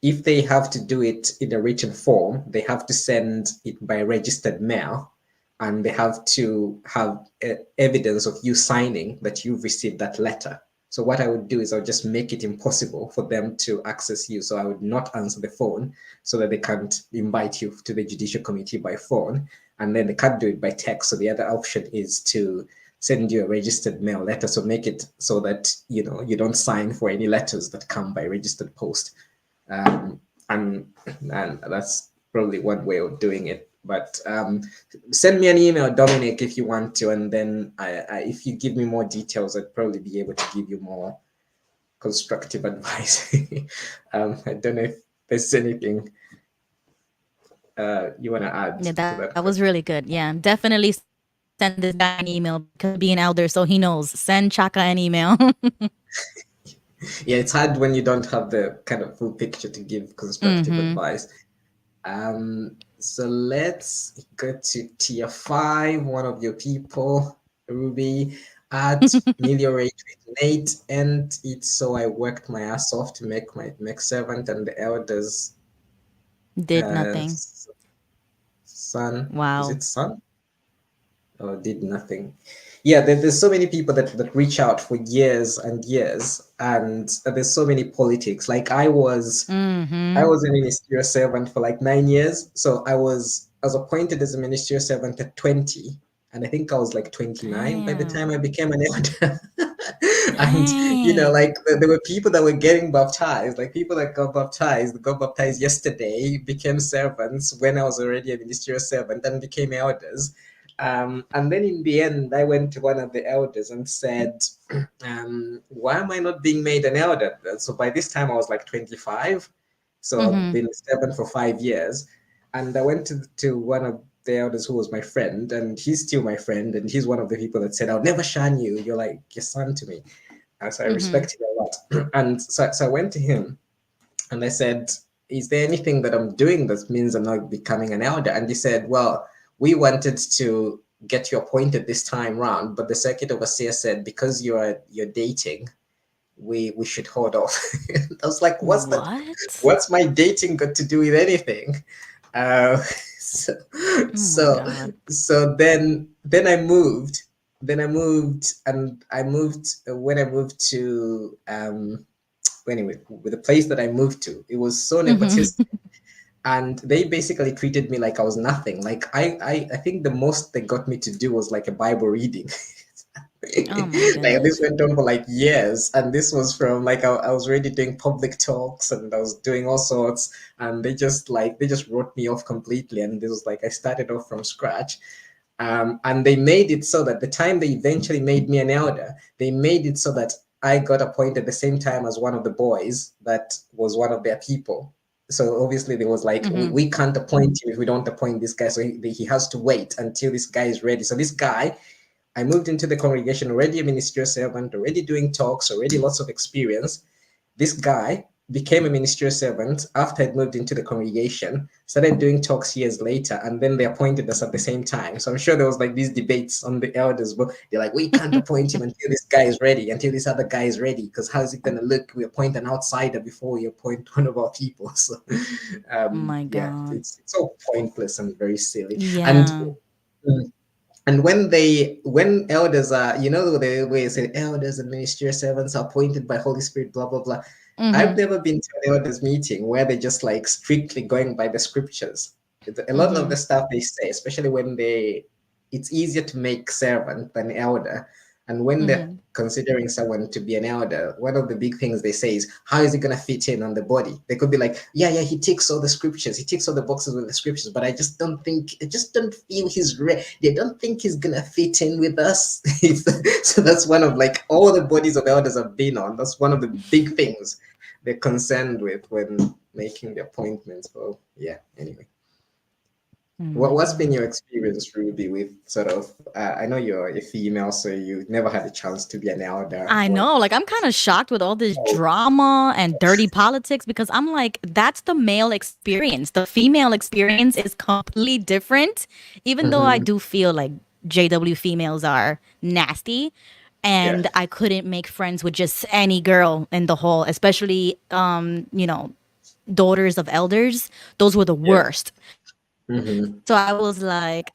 If they have to do it in a written form, they have to send it by registered mail, and they have to have evidence of you signing that you've received that letter. So what I would do is I'll just make it impossible for them to access you. So I would not answer the phone so that they can't invite you to the judicial committee by phone. And then they can't do it by text. So the other option is to send you a registered mail letter. So make it so that, you don't sign for any letters that come by registered post. And that's probably one way of doing it. But send me an email, Dominic, if you want to, and then if you give me more details, I'd probably be able to give you more constructive advice. I don't know if there's anything you want to add to that. That was really good. Yeah, definitely send this guy an email because be an elder, so he knows. Send Chaka an email. Yeah, it's hard when you don't have the kind of full picture to give constructive advice. So let's go to tier 5. One of your people, Ruby, ameliorate with Nate, and it's so I worked my ass off to make my servant and the elders Did nothing. Son. Wow. Is it son? Or did nothing? Yeah, there's so many people that reach out for years and years, and there's so many politics. Like I was a ministerial servant for like 9 years. So I was appointed as a ministerial servant at 20, and I think I was like 29 by the time I became an elder. And like there were people that were getting baptized, like people that got baptized yesterday, became servants when I was already a ministerial servant, and became elders. And then in the end, I went to one of the elders and said, why am I not being made an elder? So by this time I was like 25. So I've been a servant for 5 years. And I went to one of the elders who was my friend, and he's still my friend. And he's one of the people that said, I'll never shun you. You're like your son to me. And so I respect him a lot. And so I went to him and I said, is there anything that I'm doing that means I'm not becoming an elder? And he said, well, we wanted to get you appointed this time round, but the circuit overseer said, because you're dating, we should hold off. I was like, what's my dating got to do with anything? So then I moved. When I moved to anyway, with the place that I moved to, it was so nepotistic. And they basically treated me like I was nothing. Like I think the most they got me to do was like a Bible reading. Like this went on for like years, and this was from like I was already doing public talks and I was doing all sorts, and they just wrote me off completely. And this was like I started off from scratch. And they made it so that the time they eventually made me an elder, they made it so that I got appointed at the same time as one of the boys that was one of their people. So obviously there was like, we can't appoint him if we don't appoint this guy. So he has to wait until this guy is ready. So this guy, I moved into the congregation already a ministerial servant, already doing talks, already lots of experience. This guy became a ministerial servant after I'd moved into the congregation, started doing talks years later, and then they appointed us at the same time. So I'm sure there was like these debates on the elders, but they're like, we can't appoint him until this guy is ready, until this other guy is ready, because how is it going to look? We appoint an outsider before we appoint one of our people. So Oh my yeah, God. it's so pointless and very silly. And Yeah. and when elders are, the way you say elders and ministerial servants are appointed by Holy Spirit, blah blah blah. I've Mm-hmm. never been to an elders meeting where they're just like strictly going by the scriptures. A lot of Mm-hmm. the stuff they say, especially when it's easier to make servant than elder. And when they're Mm-hmm. considering someone to be an elder, one of the big things they say is, how is he going to fit in on the body? They could be like, yeah, he ticks all the scriptures. He ticks all the boxes with the scriptures, but I just don't feel they don't think he's going to fit in with us. So that's one of like all the bodies of elders I've been on. That's one of the big things they're concerned with when making the appointments. Oh, yeah. Anyway. Oh my What's been God. your experience, Ruby, with sort of? I know you're a female, so you never had a chance to be an elder. I What? know. Like, I'm kind of shocked with all this Oh, drama and dirty politics because I'm like, that's the male experience. The female experience is completely different, even though I mhm. do feel like JW females are nasty. Yeah. And I couldn't make friends with just any girl in the whole, especially, daughters of elders. Those were the Yeah. worst. Hmm. So I was like,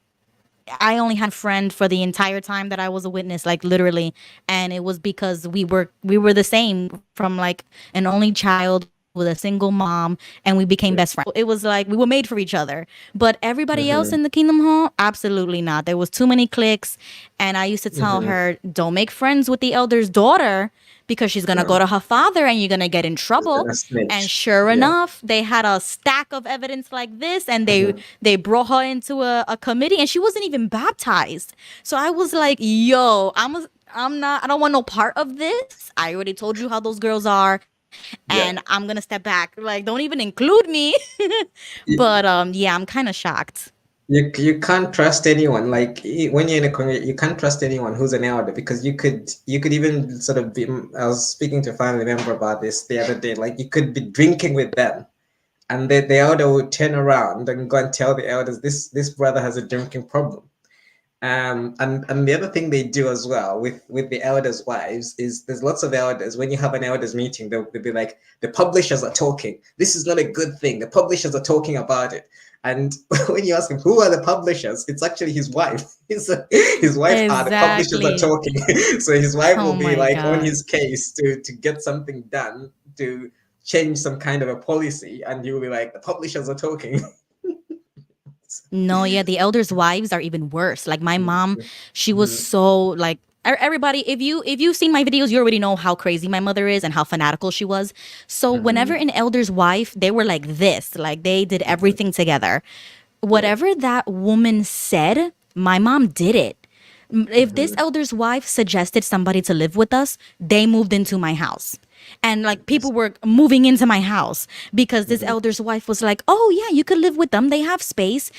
I only had friend for the entire time that I was a witness, like literally, and it was because we were the same from like an only child with a single mom, and we became best Yeah. friends. So it was like we were made for each other. But everybody else Hmm. in the Kingdom Hall, absolutely not. There was too many cliques, and I used to tell Hmm. her, "Don't make friends with the elder's daughter." Because she's gonna go No, to her father and you're gonna get in it's trouble. gonna And snitch. sure Yeah. enough, they had a stack of evidence like this, and they Hmm. they brought her into a committee, and she wasn't even baptized. So I was like, "Yo, I'm not. I don't want no part of this. I already told you how those girls are, and I'm Yeah. gonna step back. Like, don't even include me." But yeah, I'm kind of shocked. You can't trust anyone. Like when you're in a community, you can't trust anyone who's an elder because you could even sort of be. I was speaking to a family member about this the other day. Like you could be drinking with them, and the elder would turn around and go and tell the elders this brother has a drinking problem. And the other thing they do as well with the elders' wives is there's lots of elders. When you have an elders meeting, they'll be like, the publishers are talking. This is not a good thing. The publishers are talking about it. And when you ask him who are the publishers, it's actually his wife. His wife the publishers are Exactly. talking. So his wife Oh will be my like on god. his case to get something done, to change some kind of a policy, and he will be like, the publishers are talking. No, yeah, the elders' wives are even worse. Like my mom, she was Mhm. so like everybody. If you've seen my videos, you already know how crazy my mother is and how fanatical she was. So whenever Mhm. an elder's wife, they were like this, like they did Mhm. everything together. Yeah. Whatever that woman said, my mom did it. If this Mhm. elder's wife suggested somebody to live with us, they moved into my house. And like people were moving into my house because this Mhm. elder's wife was like, "Oh, yeah, you could live with them. They have space."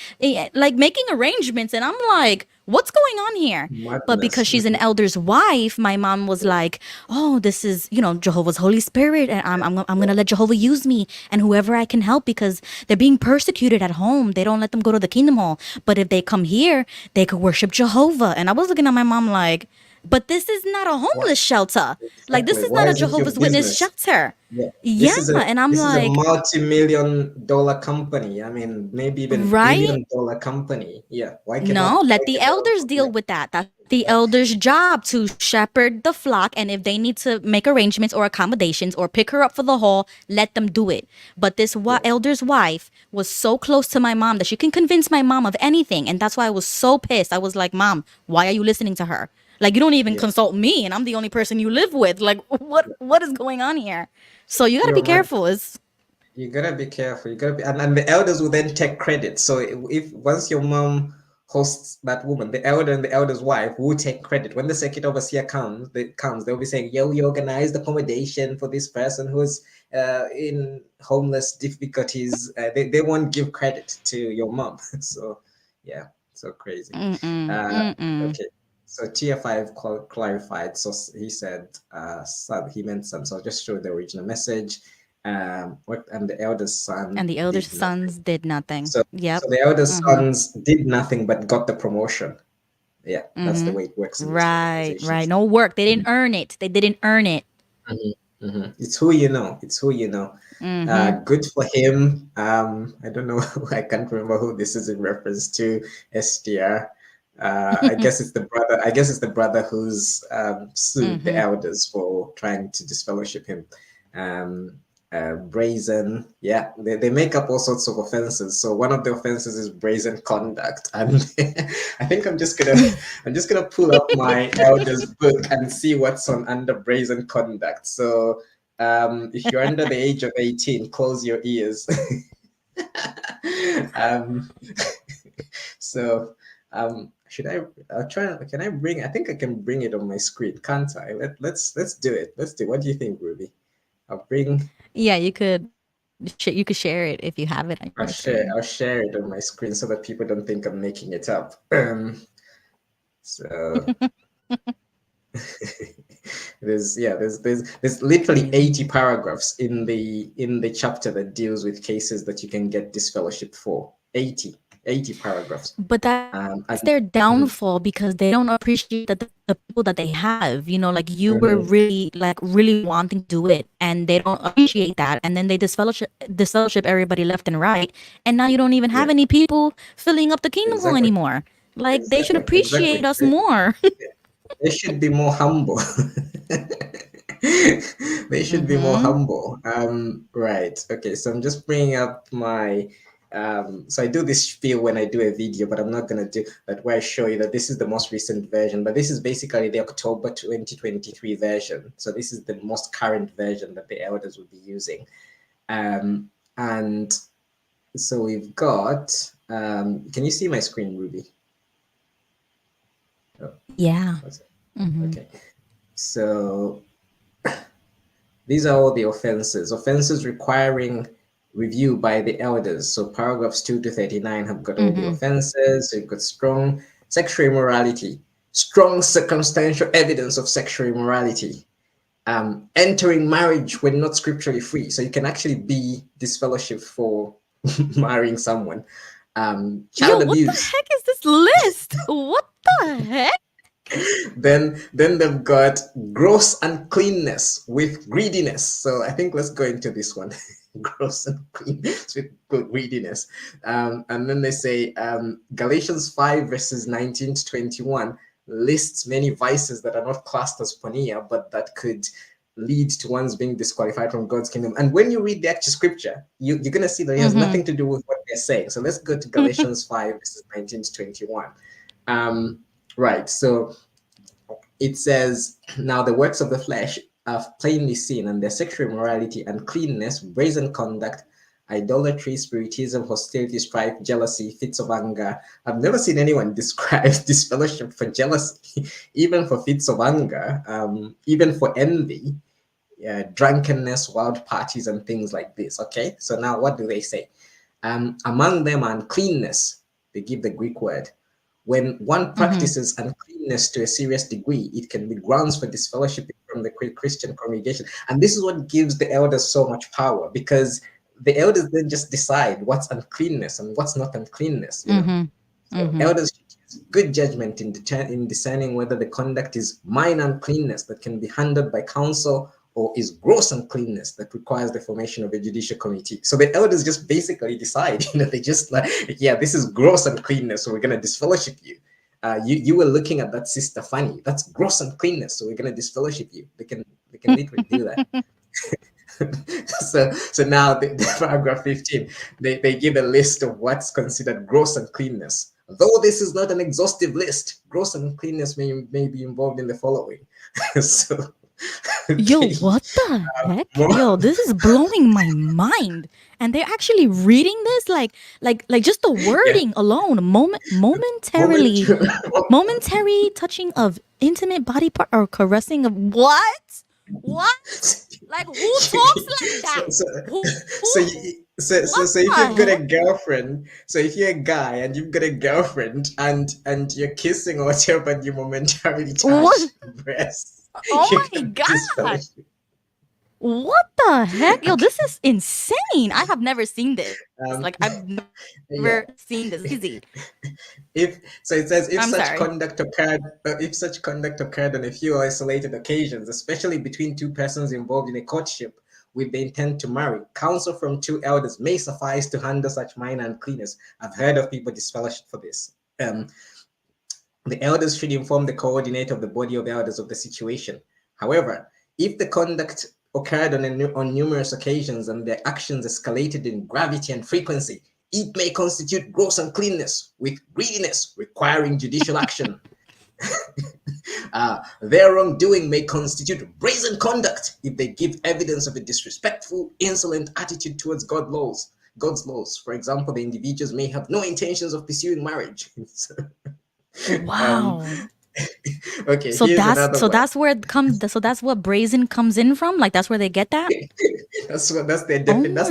Like making arrangements. And I'm like, what's going on here? But Madness. because she's an elder's wife, my mom was like, "Oh, this is, Jehovah's Holy Spirit. And I'm going to let Jehovah use me and whoever I can help because they're being persecuted at home. They don't let them go to the Kingdom Hall. But if they come here, they could worship Jehovah." And I was looking at my mom like, but this is not a What? homeless shelter. Like, this Exactly. is Why not a is it your Jehovah's Witness business? shelter. Yeah. Yeah. This is a And I'm this is a like, multi-million dollar company. I mean, maybe even right? billion dollar company. Yeah. No, Why let the cannot elders yeah. deal with that. That's the elders' job to shepherd the flock. And if they need to make arrangements or accommodations or pick her up for the hall, let them do it. But this Yeah. elder's wife was so close to my mom that she can convince my mom of anything. And that's why I was so pissed. I was like, "Mom, why are you listening to her? Like, you don't even Yeah. consult me, and I'm the only person you live with. Like, what is going on here?" So you gotta You're be mad. careful. It's You gotta be careful. You gotta be, and the elders will then take credit. So if once your mom hosts that woman, the elder and the elder's wife will take credit. When the circuit overseer they'll be saying, "Yo, we organized accommodation for this person who's in homeless difficulties." They won't give credit to your mom. So yeah, so crazy. mm-mm, Uh, mm-mm. okay. So tier five clarified. So he said son. He meant son. So I'll just show the original message. and the eldest son And the elder did nothing. sons did nothing. So Yep. the eldest sons did nothing but got the promotion. Yeah, that's the way it works in these Right, right. organizations. No work. They didn't earn it. They didn't earn it. It's who you know. It's who you know. Good for him. I don't know. I can't remember who this is in reference to. SDR. I guess it's the brother. I guess it's the brother who's sued the elders for trying to disfellowship him. Brazen, yeah, they make up all sorts of offenses. So one of the offenses is brazen conduct, and I think I'm just gonna pull up my elders book and see what's on under brazen conduct. So if you're under the age of 18, close your ears. um, so should I'll try. Can I bring? I think I can bring it on my screen, can't I? Let's do it. Let's do. What do you think, Ruby? I'll bring. Yeah, you could share it if you have it on your screen. I'll share it on my screen so that people don't think I'm making it up. So there's literally 80 paragraphs in the chapter that deals with cases that you can get disfellowship for. 80 paragraphs. But that's their downfall because they don't appreciate the people that they have. You know, like you were really wanting to do it, and they don't appreciate that. And then they disfellowship everybody left and right, and now you don't even have any people filling up the kingdom hall anymore. Like they should appreciate us more. They should be more humble. They should be more humble. Right. Okay. So I'm just bringing up my. So I do this spiel when I do a video, but I'm not going to do that where I show you that this is the most recent version, but this is basically the October 2023 version. So this is the most current version that the elders will be using. And so we've got, can you see my screen, Ruby? Oh, yeah. Okay. So these are all the offenses requiring review by the elders. So paragraphs 2 to 39 have got all the offenses. So you've got strong sexual immorality, strong circumstantial evidence of sexual immorality, entering marriage when not scripturally free. So you can actually be disfellowship for marrying someone. Child abuse. What the heck is this list? What the heck? Then they've got gross uncleanness with greediness. So I think let's go into this one. Gross uncleanness with greediness. And then they say Galatians 5 verses 19 to 21 lists many vices that are not classed as porneia, but that could lead to one's being disqualified from God's kingdom. And when you read the actual scripture, you're going to see that it has nothing to do with what they're saying. So let's go to Galatians 5 verses 19 to 21. Right, so it says, now the works of the flesh are plainly seen, and their sexual immorality, uncleanness, brazen conduct, idolatry, spiritism, hostility, strife, jealousy, fits of anger. I've never seen anyone describe disfellowship for jealousy, even for fits of anger, even for envy, drunkenness, wild parties, and things like this. Okay, so now what do they say? Among them are uncleanness. They give the Greek word. When one practices uncleanness to a serious degree, it can be grounds for disfellowship from the Christian congregation. And this is what gives the elders so much power, because the elders then just decide what's uncleanness and what's not uncleanness. You know? So elders use good judgment in discerning whether the conduct is minor uncleanness that can be handled by counsel or is gross uncleanness that requires the formation of a judicial committee. So the elders just basically decide, they just like, yeah, this is gross uncleanness, so we're going to disfellowship you. You were looking at that sister funny. That's gross uncleanness, so we're going to disfellowship you. They can literally do that. So now the paragraph 15, they give a list of what's considered gross uncleanness. Though this is not an exhaustive list, gross uncleanness may be involved in the following. So Yo, what the heck? Yo, this is blowing my mind. And they're actually reading this like just the wording alone. Momentary touching of intimate body part or caressing of what? Like who talks like that? So if you've got a girlfriend, so if you're a guy and you've got a girlfriend and you're kissing or whatever, and you momentarily touch breasts. Oh my god! What the heck? Yo, this is insane. I have never seen this. Um, Like, I've never yeah. seen this. Easy. If so, it says I'm sorry. if such conduct occurred on a few isolated occasions, especially between two persons involved in a courtship with the intent to marry, counsel from two elders may suffice to handle such minor uncleanness. I've heard of people disfellowship for this. The elders should inform the coordinator of the body of elders of the situation. However, if the conduct occurred on numerous occasions and their actions escalated in gravity and frequency, it may constitute gross uncleanness with greediness requiring judicial action. Their wrongdoing may constitute brazen conduct if they give evidence of a disrespectful, insolent attitude towards God's laws. For example, the individuals may have no intentions of pursuing marriage. Wow. Okay, So here's another one. that's where it comes. So that's what brazen comes in from. Like that's where they get that. That's their Oh that's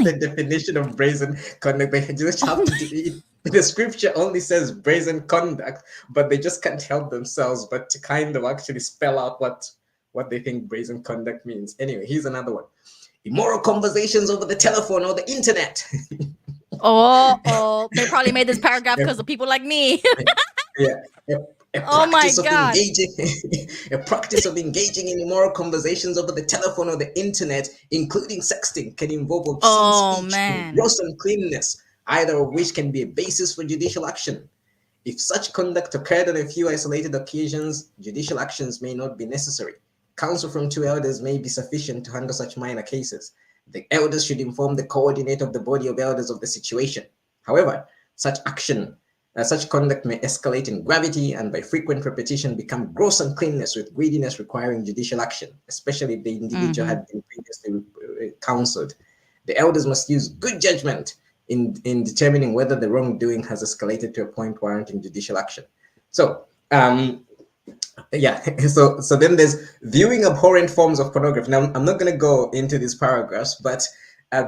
my. the definition of brazen conduct. They just have to do it. The scripture only says brazen conduct, but they just can't help themselves but to kind of actually spell out what they think brazen conduct means. Anyway, here's another one. Immoral conversations over the telephone or the internet. Oh, they probably made this paragraph because of people like me. Yeah. A Oh my practice of God. engaging a practice of engaging in immoral conversations over the telephone or the internet, including sexting, can involve obscene Oh speech and man. gross uncleanness, either of which can be a basis for judicial action. If such conduct occurred on a few isolated occasions, judicial actions may not be necessary. Counsel from two elders may be sufficient to handle such minor cases. The elders should inform the coordinator of the body of elders of the situation. However, such conduct may escalate in gravity and by frequent repetition become gross uncleanness with greediness requiring judicial action, especially if the individual had been previously counseled. The elders must use good judgment in determining whether the wrongdoing has escalated to a point warranting judicial action. So, yeah, so then there's viewing abhorrent forms of pornography. Now, I'm not going to go into these paragraphs, but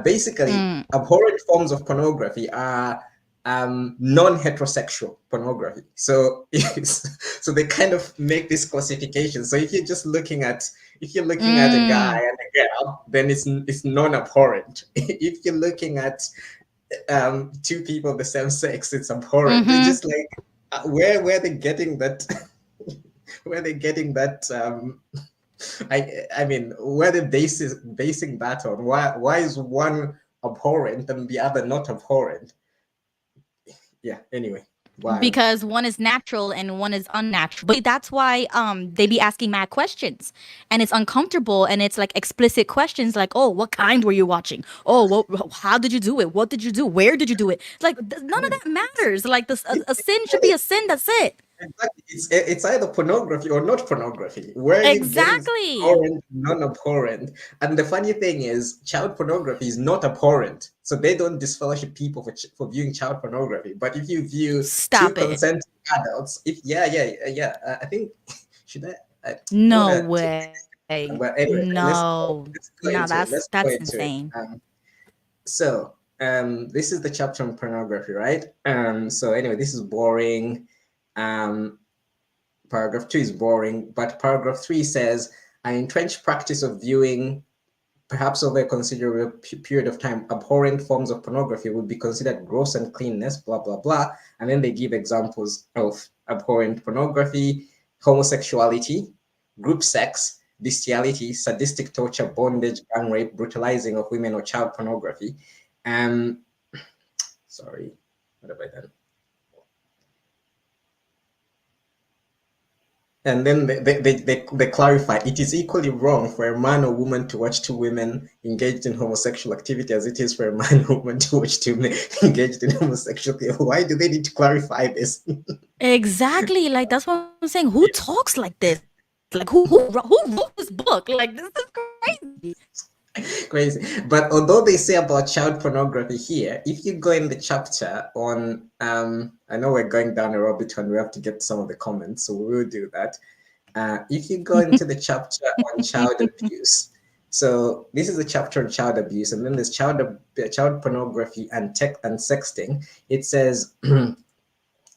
basically, abhorrent forms of pornography are non-heterosexual pornography. So so they kind of make this classification. So if you're just looking at a guy and a girl, then it's non-abhorrent. If you're looking at two people of the same sex, it's abhorrent. It's just like where they getting that where they getting that I mean where they basing that on? Why is one abhorrent and the other not abhorrent? Yeah, anyway. Wow. Because one is natural and one is unnatural. But that's why they be asking mad questions. And it's uncomfortable and it's like explicit questions like, oh, what kind were you watching? Oh, how did you do it? What did you do? Where did you do it? Like none of that matters. Like a sin should be a sin. That's it. Exactly. It's either pornography or not pornography. Where Exactly. it abhorrent, non-abhorrent. And the funny thing is, child pornography is not abhorrent. So they don't disfellowship people for viewing child pornography. But if you view Stop two it. consenting adults, I think should I No way. but anyway, No. No, that's insane. So this is the chapter on pornography, right? So anyway, this is boring. Paragraph 2 is boring, but paragraph 3 says an entrenched practice of viewing, perhaps over a considerable period of time, abhorrent forms of pornography would be considered gross uncleanness, blah, blah, blah. And then they give examples of abhorrent pornography: homosexuality, group sex, bestiality, sadistic torture, bondage, gang rape, brutalizing of women, or child pornography. Sorry, what have I done? And then they clarify it is equally wrong for a man or woman to watch two women engaged in homosexual activity as it is for a man or woman to watch two men engaged in homosexual activity. Why do they need to clarify this? Exactly. Like that's what I'm saying. Who talks like this? Like who wrote this book? Like this is crazy. Crazy. But although they say about child pornography here, if you go in the chapter on I know we're going down a rabbit hole, we have to get some of the comments, so we will do that. If you go into the chapter on child abuse, so this is a chapter on child abuse, and then there's child pornography and sexting. It says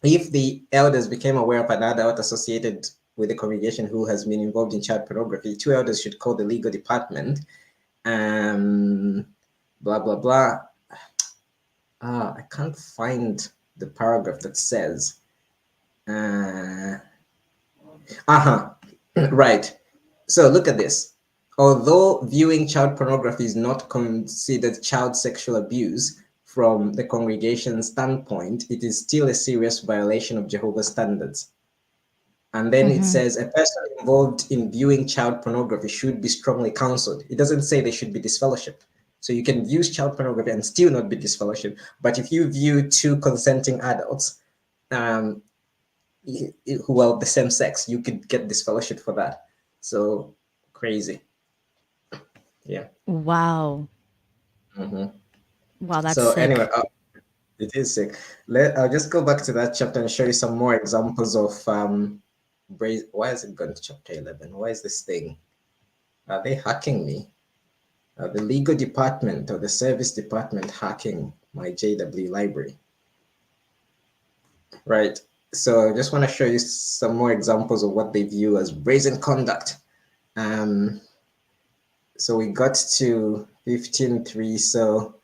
if the elders became aware of an adult associated with the congregation who has been involved in child pornography, two elders should call the legal department Blah blah blah. I can't find the paragraph that says. Right. So look at this. Although viewing child pornography is not considered child sexual abuse from the congregation's standpoint, it is still a serious violation of Jehovah's standards. And then it says a person involved in viewing child pornography should be strongly counseled. It doesn't say they should be disfellowship. So you can view child pornography and still not be disfellowship. But if you view two consenting adults who are the same sex, you could get disfellowship for that. So crazy. Yeah. Wow. Wow, that's So sick. anyway, it is sick. I'll just go back to that chapter and show you some more examples of why is it going to chapter 11? Why is this thing? Are they hacking me? The legal department or the service department hacking my JW library? Right. So I just want to show you some more examples of what they view as brazen conduct. So we got to 15.3. So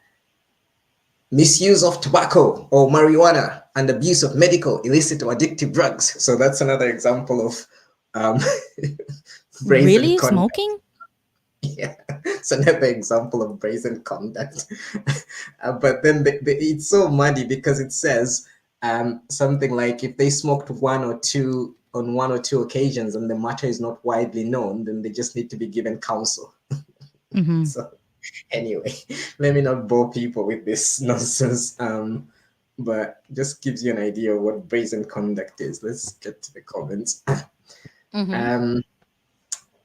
misuse of tobacco or marijuana and abuse of medical, illicit or addictive drugs. So that's another example of brazen Really? conduct. Smoking? Yeah, it's another example of brazen conduct. But then it's so muddy because it says something like if they smoked on one or two occasions and the matter is not widely known, then they just need to be given counsel. So anyway, let me not bore people with this nonsense. But just gives you an idea of what brazen conduct is. Let's get to the comments.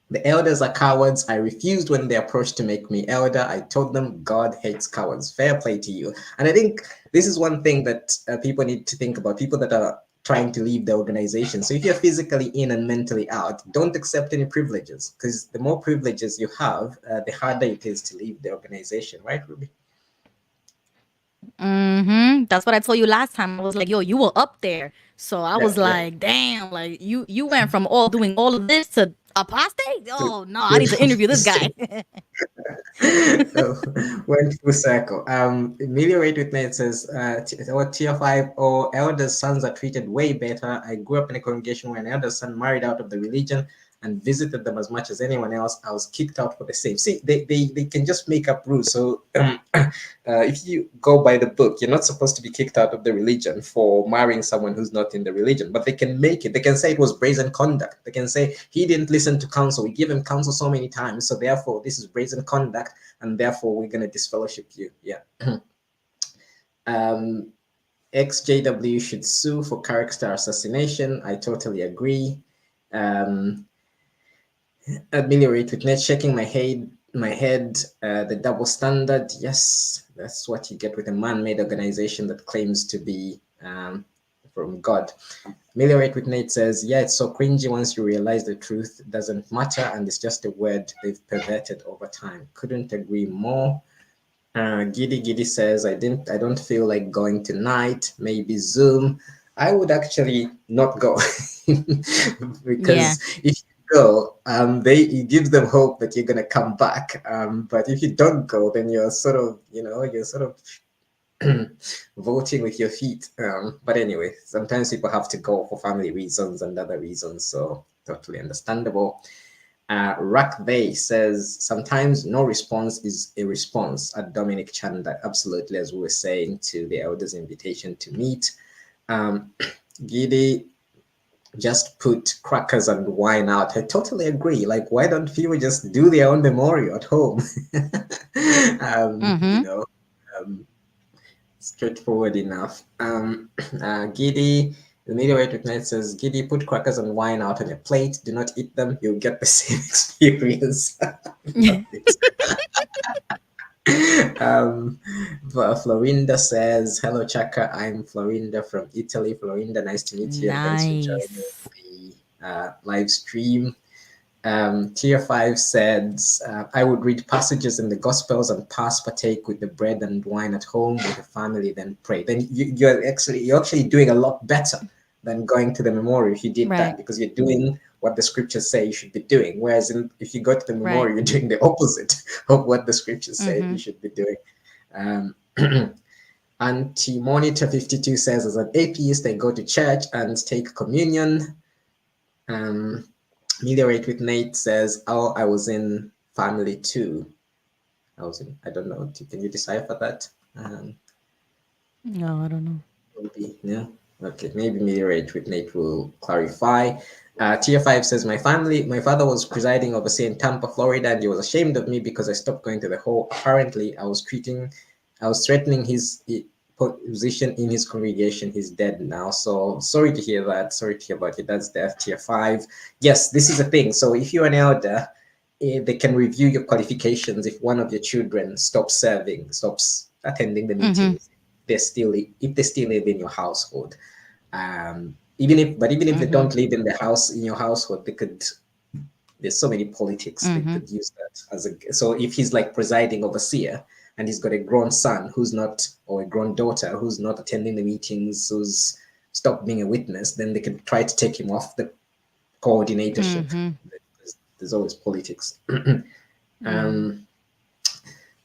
The elders are cowards. I refused when they approached to make me elder. I told them God hates cowards. Fair play to you. And I think this is one thing that people need to think about, people that are trying to leave the organization. So if you're physically in and mentally out, don't accept any privileges, because the more privileges you have, the harder it is to leave the organization. Right, Ruby? That's what I told you last time. I was like, yo, you were up there. So I was like, damn, like you went from doing all of this to apostate? Oh no, I need to interview this guy. Went full circle. Ameliorate with Nate says, tier 5 or elders' sons are treated way better. I grew up in a congregation where an elder's son married out of the religion and visited them as much as anyone else. I was kicked out for the same. See, they can just make up rules. So if you go by the book, you're not supposed to be kicked out of the religion for marrying someone who's not in the religion. But they can make it. They can say it was brazen conduct. They can say he didn't listen to counsel. We give him counsel so many times. So therefore, this is brazen conduct. And therefore, we're going to disfellowship you. Yeah. ex-JW should sue for character assassination. I totally agree. Ameliorate with net checking my head, the double standard. Yes, that's what you get with a man-made organization that claims to be from God. Ameliorate with Nate says, yeah, it's so cringy once you realize the truth doesn't matter and it's just a word they've perverted over time. Couldn't agree more. Giddy says, I don't feel like going tonight. Maybe Zoom. I would actually not go because if you go, it gives them hope that you're gonna come back. But if you don't go, then you're sort of voting with your feet. But anyway, sometimes people have to go for family reasons and other reasons, so totally understandable. Rakbay says, sometimes no response is a response at Dominic Chanda. Absolutely, as we were saying to the elders' invitation to meet. Giddy, just put crackers and wine out. I totally agree. Like, why don't people just do their own memorial at home? Straightforward enough. Giddy, the mediator tonight says, Giddy, put crackers and wine out on a plate. Do not eat them. You'll get the same experience. Florinda says, hello, Chaka. I'm Florinda from Italy. Florinda, nice to meet you. Nice. Thanks for joining the live stream. Tier 5 says, I would read passages in the Gospels and partake with the bread and wine at home with the family, then pray. Then you're actually doing a lot better than going to the memorial if you did that, because you're doing what the scriptures say you should be doing. Whereas if you go to the Right. memorial, you're doing the opposite of what the scriptures say you should be doing. Um, Anti-Monitor 52 says, as an atheist, I go to church and take communion. Meliorate with Nate says, oh, I was in family too. I don't know. Can you decipher that? No, I don't know. Maybe, no? Okay, maybe Meliorate with Nate will clarify. Tier 5 says, my father was presiding overseer in Tampa, Florida, and he was ashamed of me because I stopped going to the hall. Apparently, I was threatening his position in his congregation. He's dead now. So sorry to hear that. Sorry to hear about your dad's death. Tier 5. Yes, this is a thing. So if you're an elder, they can review your qualifications if one of your children stops attending the meetings. If they still live in your household. Even if they don't live in the house in your household, there's so many politics. They could use that so if he's like presiding overseer and he's got a grown son or a grown daughter who's not attending the meetings, who's stopped being a witness, then they can try to take him off the coordinatorship. There's always politics.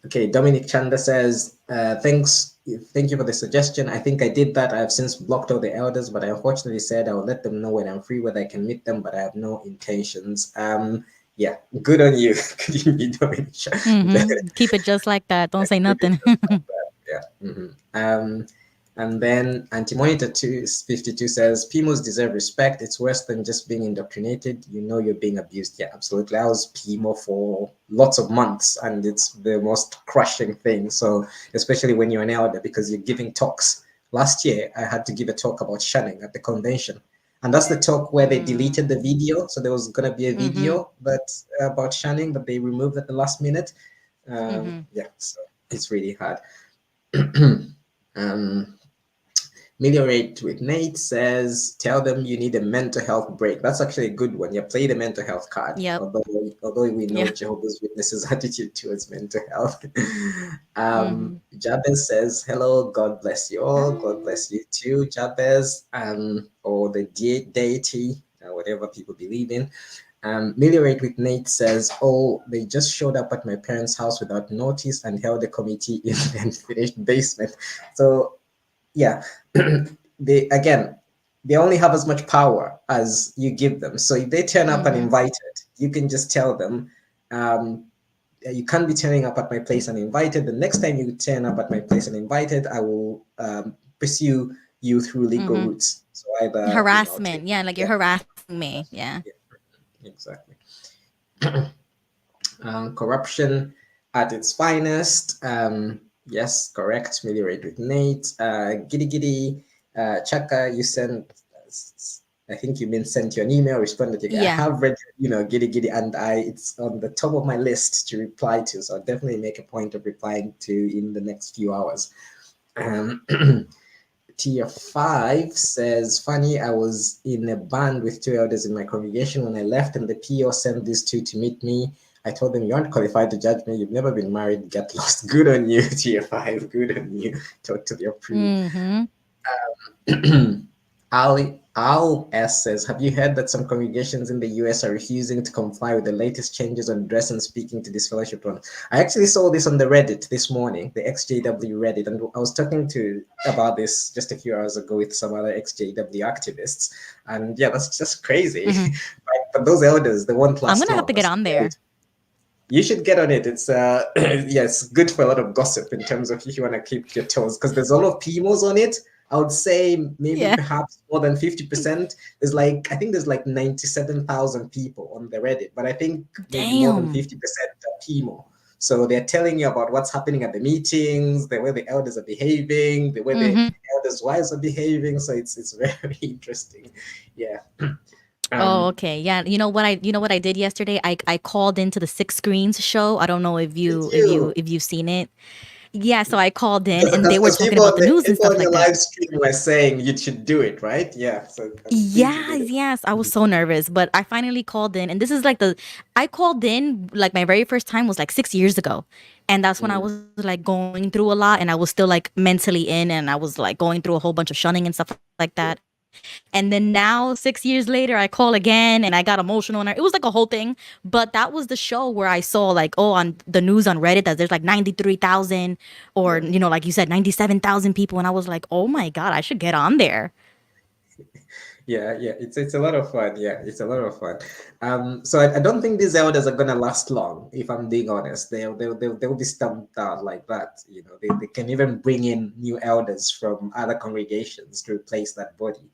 Okay, Dominic Chanda says, thank you for the suggestion. I think I did that. I have since blocked all the elders, but I unfortunately said I will let them know when I'm free whether I can meet them, but I have no intentions. Yeah, good on you. Good on you, Dominic. Keep it just like that. Don't say nothing. Yeah. And then Anti-Monitor 252 says, PIMOs deserve respect. It's worse than just being indoctrinated. You know you're being abused. Yeah, absolutely. I was PIMO for lots of months, and it's the most crushing thing. So especially when you're an elder, because you're giving talks. Last year, I had to give a talk about shunning at the convention. And that's the talk where they deleted the video. So there was going to be a video about shunning, but they removed at the last minute. Yeah, so it's really hard. Meliorate with Nate says, tell them you need a mental health break. That's actually a good one. You play the mental health card. Yep. Although we know Jehovah's Witnesses' attitude towards mental health. Jabez says, hello, God bless you all. God bless you too, Jabez, or the deity, whatever people believe in. Meliorate with Nate says, oh, they just showed up at my parents' house without notice and held a committee in the unfinished basement. So yeah, they only have as much power as you give them. So if they turn up uninvited, you can just tell them, you can't be turning up at my place uninvited. The next time you turn up at my place uninvited, I will pursue you through legal routes. So either harassment, you're harassing me. Yeah. Exactly. Corruption at its finest. Yes, correct. Meliorate with Nate. Giddy. Chaka, you sent. I think you sent you an email. Responded. I have read. Giddy, and it's on the top of my list to reply to. So I'll definitely make a point of replying to in the next few hours. Tier 5 says, funny, I was in a band with 2 elders in my congregation. When I left and the PO sent these 2 to meet me, I told them, you aren't qualified to judge me. You've never been married. Get lost. Good on you, Tier 5. Good on you. Totally approved. Al S says, have you heard that some congregations in the US are refusing to comply with the latest changes on dress and speaking to Disfellowship on? I actually saw this on the Reddit this morning, the ex-JW Reddit, and I was talking about this just a few hours ago with some other ex-JW activists, and yeah, that's just crazy. Right? But those elders, they won't last. I'm gonna have to get on there. You should get on it. It's yes, good for a lot of gossip in terms of if you want to keep your toes, because there's a lot of PMOs on it. I would say maybe perhaps more than 50%. I think there's like 97,000 people on the Reddit, but I think maybe more than 50% are PMO. So they're telling you about what's happening at the meetings, the way the elders are behaving, the way the elders' wives are behaving. So it's very interesting. Yeah. Okay. Yeah. You know what I did yesterday? I called into the Six Screens show. I don't know if you've seen it. Yeah, so I called in and they were talking about the news and stuff like that. People on your live stream were saying you should do it, right? Yeah. So yes. I was so nervous, but I finally called in, and this is I called in like my very first time was like 6 years ago, and that's when I was like going through a lot, and I was still like mentally in, and I was like going through a whole bunch of shunning and stuff like that. And then now, 6 years later, I call again and I got emotional. And it was like a whole thing. But that was the show where I saw, like, oh, on the news on Reddit that there's like 93,000 or, you know, like you said, 97,000 people. And I was like, oh my God, I should get on there. Yeah, it's a lot of fun. Yeah, it's a lot of fun. So I don't think these elders are gonna last long. If I'm being honest, they'll be stumped out like that. You know, they can even bring in new elders from other congregations to replace that body.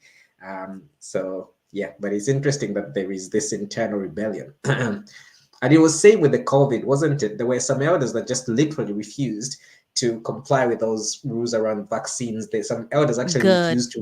So yeah, but it's interesting that there is this internal rebellion. And it was same with the COVID, wasn't it? There were some elders that just literally refused to comply with those rules around vaccines. Some elders actually Good. refused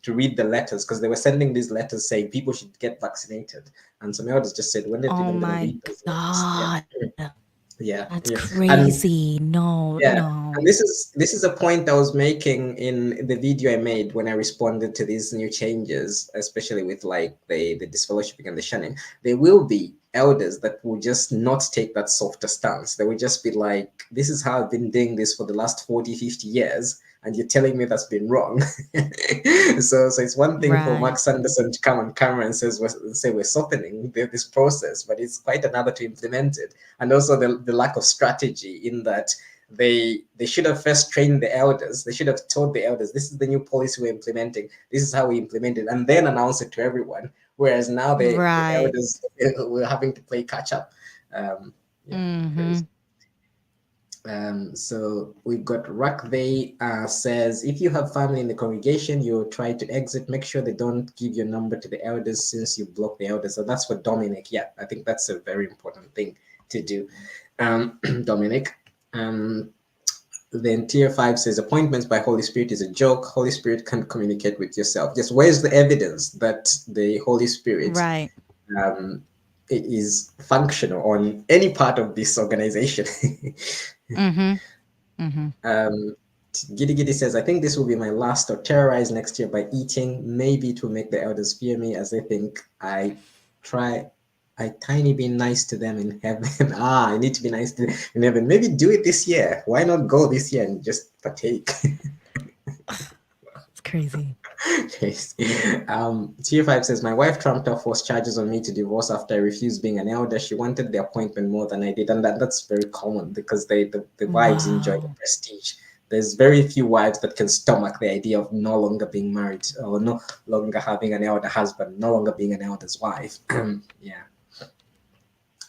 to read the letters because they were sending these letters saying people should get vaccinated. And some elders just said, when they're Oh even going to my read those letters. God. Yeah. That's And crazy. No, yeah, no. and this is a point I was making in the video I made when I responded to these new changes, especially with like the disfellowshipping and the shunning. There will be elders that will just not take that softer stance. They will just be like, this is how I've been doing this for the last 40, 50 years, and you're telling me that's been wrong. So it's one thing for Right. Mark Sanderson to come on camera and say we're softening this process, but it's quite another to implement it. And also the lack of strategy in that they should have first trained the elders. They should have told the elders, this is the new policy we're implementing. This is how we implement it, and then announce it to everyone. Whereas now the Right. elders were having to play catch up. Yeah, crazy. So we've got Rakvey says, if you have family in the congregation, you try to exit, make sure they don't give your number to the elders since you block the elders. So that's for Dominic. Yeah, I think that's a very important thing to do. Dominic. Then tier 5 says appointments by Holy Spirit is a joke. Holy Spirit can't communicate with yourself. Just where's the evidence that the Holy Spirit Right. it is functional on any part of this organization? Giddy Giddy says, I think this will be my last or terrorize next year by eating. Maybe it will make the elders fear me as they think I tiny be nice to them in heaven. I need to be nice to them in heaven. Maybe do it this year. Why not go this year and just partake? It's crazy. Tier 5 says, my wife trumped off forced charges on me to divorce after I refused being an elder. She wanted the appointment more than I did. And that's very common because the wives enjoy the prestige. There's very few wives that can stomach the idea of no longer being married or no longer having an elder husband, no longer being an elder's wife. Yeah.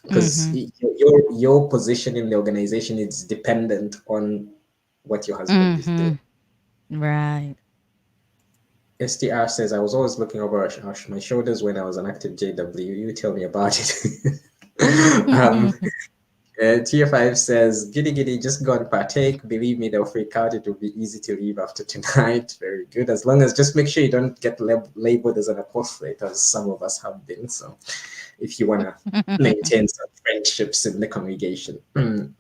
Because your position in the organization is dependent on what your husband is doing. Right. STR says, I was always looking over my shoulders when I was an active JW. You tell me about it. Tier 5 says, giddy giddy, just go and partake. Believe me, they'll freak out. It will be easy to leave after tonight. Very good. As long as just make sure you don't get labeled as an apostate, as some of us have been. So if you want to maintain some friendships in the congregation.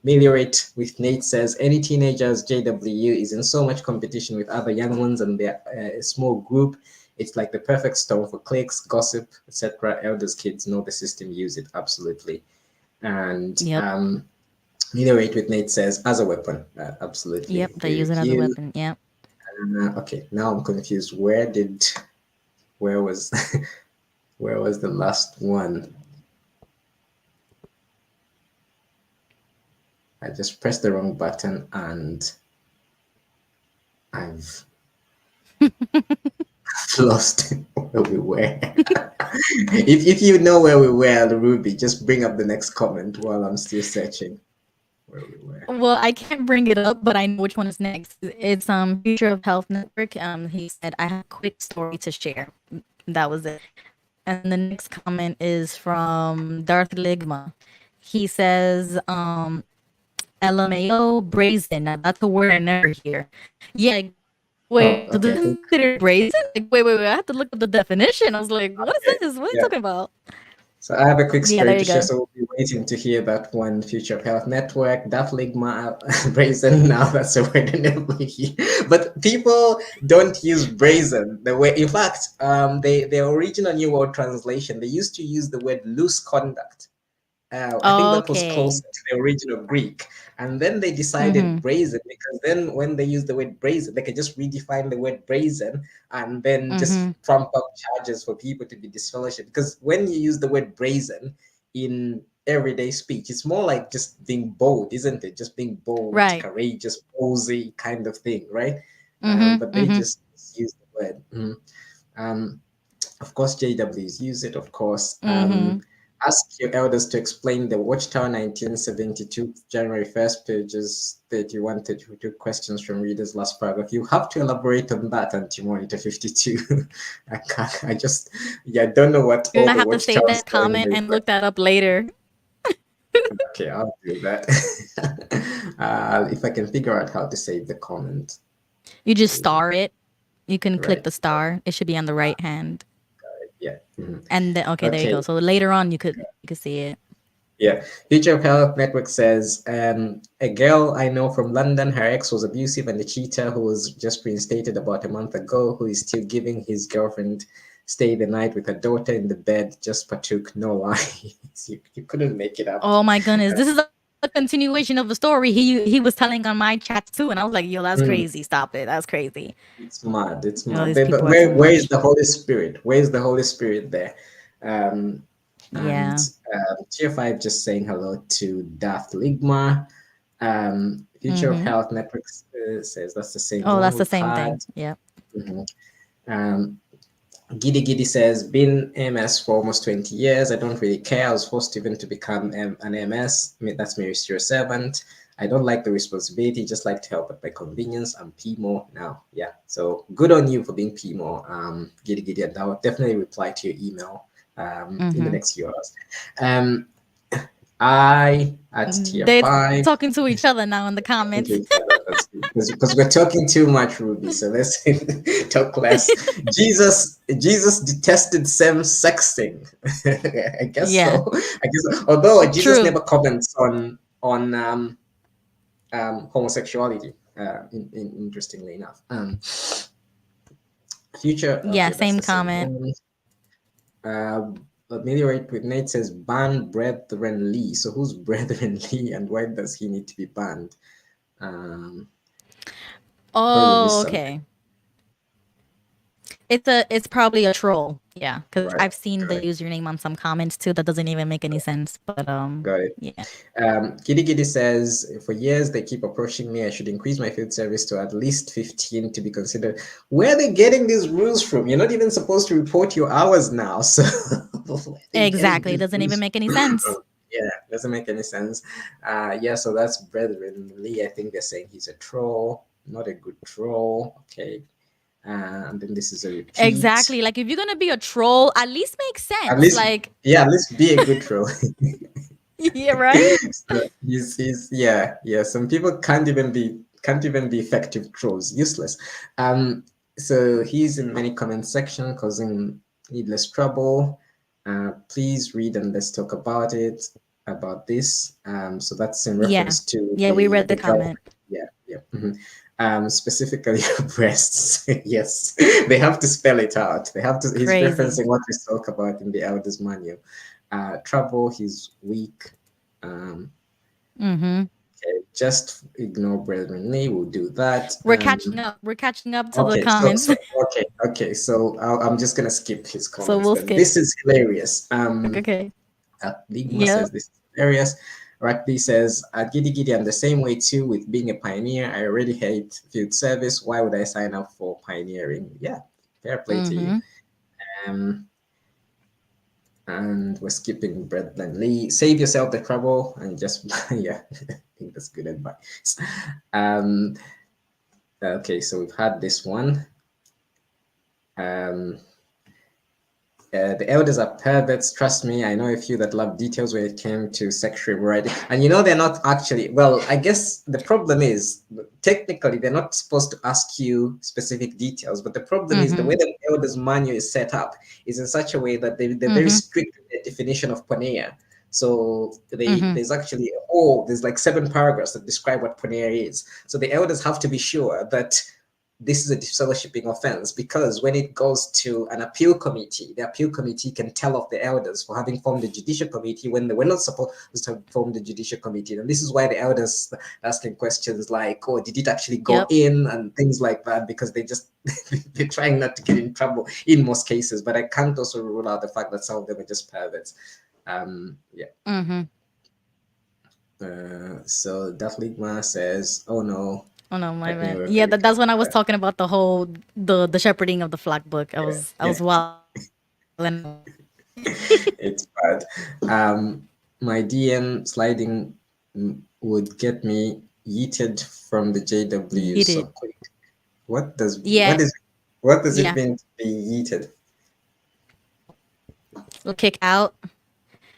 Meliorate with Nate says, any teenagers JW is in so much competition with other young ones and they're a small group. It's like the perfect storm for cliques, gossip, etc. Elders, kids know the system, use it. Absolutely. And Meliorate with Nate says, as a weapon. Absolutely. Yep, they use it as a weapon. Yep. Okay, now I'm confused. Where was where was the last one? I just pressed the wrong button and I've lost where we were. if you know where we were, Ruby, just bring up the next comment while I'm still searching where we were. Well, I can't bring it up, but I know which one is next. It's Future of Health Network. He said, I have a quick story to share. That was it. And the next comment is from Darth Ligma. He says, LMAO brazen. Now, that's a word I never hear. Yeah. Wait, so this is considered brazen? Like, wait. I have to look at the definition. I was like, what is this? What are you talking about? So I have a quick story to share. So we'll be waiting to hear that one. Future of Health Network, Darth Ligma, brazen. Now that's a word I never hear. But people don't use brazen the way. In fact, the original New World Translation, they used to use the word loose conduct. I think that was Okay. closer to the original Greek. And then they decided brazen because then when they use the word brazen, they can just redefine the word brazen and then just trump up charges for people to be disfellowship. Because when you use the word brazen in everyday speech, it's more like just being bold, isn't it? Just being bold, Right. courageous, ballsy kind of thing, right? But they Mm-hmm. just use the word. Of course, JWs use it, of course. Mm-hmm. Ask your elders to explain the Watchtower 1972, January 1st, pages 31, 32 questions from readers' last paragraph. You have to elaborate on that, Anti-Monitor 52. I can't, I just, yeah, I don't know what You're all gonna the have to save Watchtowers that are in comment there, and but look that up later. okay, I'll do that. If I can figure out how to save the comment. You just star it. You can click Right. the star. It should be on the right hand. Yeah. And then, okay, there you Okay. go. So later on, you could see it. Yeah. Future of Health Network says a girl I know from London, her ex was abusive and the cheater who was just reinstated about a month ago, who is still giving his girlfriend stay the night with her daughter in the bed, just partook, no lies. You couldn't make it up. Oh my goodness, this is a continuation of the story he was telling on my chats too, and I was like, yo, that's Mm, crazy. Stop it. That's crazy. it's mad. It's You know, mad. these But people are too where is much. the Holy Spirit? Where is the Holy Spirit there? Um, and Yeah. Tier 5 just saying hello to Darth Ligma. Future of Health Networks says that's the same Oh, one that's the we've same thing. had. Yep. Mhm. Um, Giddy Giddy says, been MS for almost 20 years. I don't really care. I was forced even to become an MS. That's Ministry Servant. I don't like the responsibility, just like to help at my convenience. I'm PMO now. Yeah. So good on you for being PMO, Giddy Giddy. And I'll definitely reply to your email in the next few hours. Um, I at tier They're 5. talking to each other now in the comments. Because we're talking too much, Ruby. So let's talk less. Jesus detested sexting. I guess Yeah. so. I guess, although Jesus True. never comments on homosexuality. Interestingly enough, future. Yeah, Okay, that's same the same comment. one. Ameliorate with Nate says ban Brethren Lee. So who's Brethren Lee, and why does he need to be banned? Probably Oh, missed something. okay. It's probably a troll. Yeah, because Right. I've seen the username on some comments too. That doesn't even make any sense. But Got it. yeah. Giddy Giddy says, for years they keep approaching me. I should increase my field service to at least 15 to be considered. Where are they getting these rules from? You're not even supposed to report your hours now. So where are they getting Exactly. It these doesn't even rules make any from? sense. Yeah, doesn't make any sense. Yeah, so that's Brethren Lee. I think they're saying he's a troll, not a good troll. Okay. And then this is a repeat. Exactly. Like if you're gonna be a troll, at least make At sense. least, Like yeah, at least be a good troll. yeah, right? So he's yeah. Some people can't even be effective trolls, useless. So he's in many comment section causing needless trouble. Please read and let's talk about this. So that's in Yeah. reference to Yeah, we read the the girl. comment. Yeah. Specifically breasts. Yes, they have to spell it out. They have to. He's Crazy. referencing what we spoke about in the elders manual. Trouble. He's weak. Okay, just ignore Brethren Lee. We'll do that. We're catching up. We're catching up to the Okay, comments. okay. So I'm just gonna skip his So comments we'll then. skip. This is hilarious. Okay. Ligma Yep. says this is hilarious. Rakli says, Giddy Giddy, I'm the same way too with being a pioneer. I already hate field service. Why would I sign up for pioneering? Yeah, fair play to you. Um, and we're skipping Brethren Lee. Save yourself the trouble and just yeah, I think that's good advice. Okay, so we've had this one. The elders are perverts. Trust me, I know a few that love details when it came to sexual immorality. And they're not actually, well, I guess the problem is technically they're not supposed to ask you specific details, but the problem is the way the elders manual is set up is in such a way that they're very strict with the definition of porneia. So there's actually there's like 7 paragraphs that describe what porneia is. So the elders have to be sure that this is a disfellowshipping offense, because when it goes to an appeal committee, the appeal committee can tell off the elders for having formed the judicial committee when they were not supposed to have formed the judicial committee. And this is why the elders are asking questions like, oh, did it actually go in, and things like that, because they just they're trying not to get in trouble in most cases. But I can't also rule out the fact that some of them are just perverts. So Daphligma says, oh no. Oh no, my bad. Yeah, that's when I was talking about the whole the shepherding of the flock book. I was wild. It's bad. My DM sliding would get me yeeted from the JW so quick. What does it mean to be yeeted? Kick out.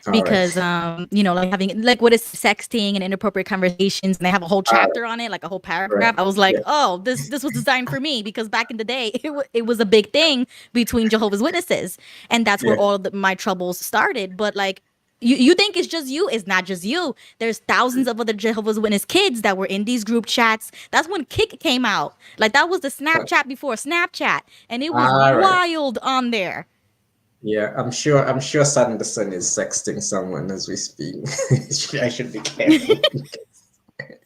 Because like having like what is sexting and inappropriate conversations, and they have a whole chapter on it, like a whole paragraph. I was like, oh, this was designed for me, because back in the day it was a big thing between Jehovah's Witnesses, and that's where all my troubles started. But like you think it's just you. It's not just you. There's thousands of other Jehovah's Witness kids that were in these group chats. That's when Kick came out. Like that was the Snapchat before Snapchat, and it was wild on there. Yeah, I'm sure Sanderson is sexting someone as we speak. I should be careful.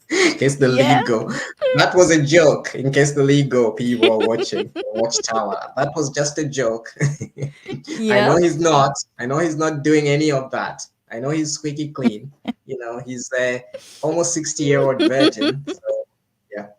In case the legal. That was a joke. In case the legal people are watching Watchtower. That was just a joke. I know he's not. I know he's not doing any of that. I know he's squeaky clean. He's a almost 60-year-old virgin. So yeah.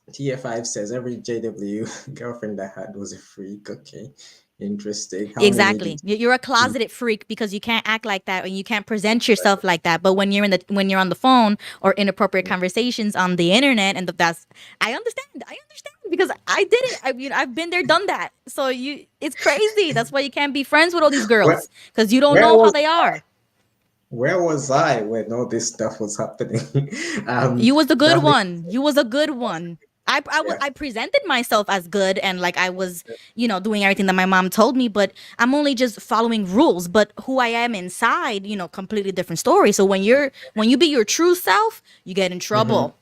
TF5 says every JW girlfriend I had was a freak. Okay, interesting. Exactly. You're a closeted freak because you can't act like that and you can't present yourself like that. But when you're on the phone or inappropriate conversations on the internet, and I understand because I did it. I've been there, done that. So it's crazy. That's why you can't be friends with all these girls, because you don't know how they are. Where was I when all this stuff was happening? You was the good one. You was a good one. I presented myself as good, and like I was, doing everything that my mom told me, but I'm only just following rules. But who I am inside, completely different story. So when you be your true self, you get in trouble.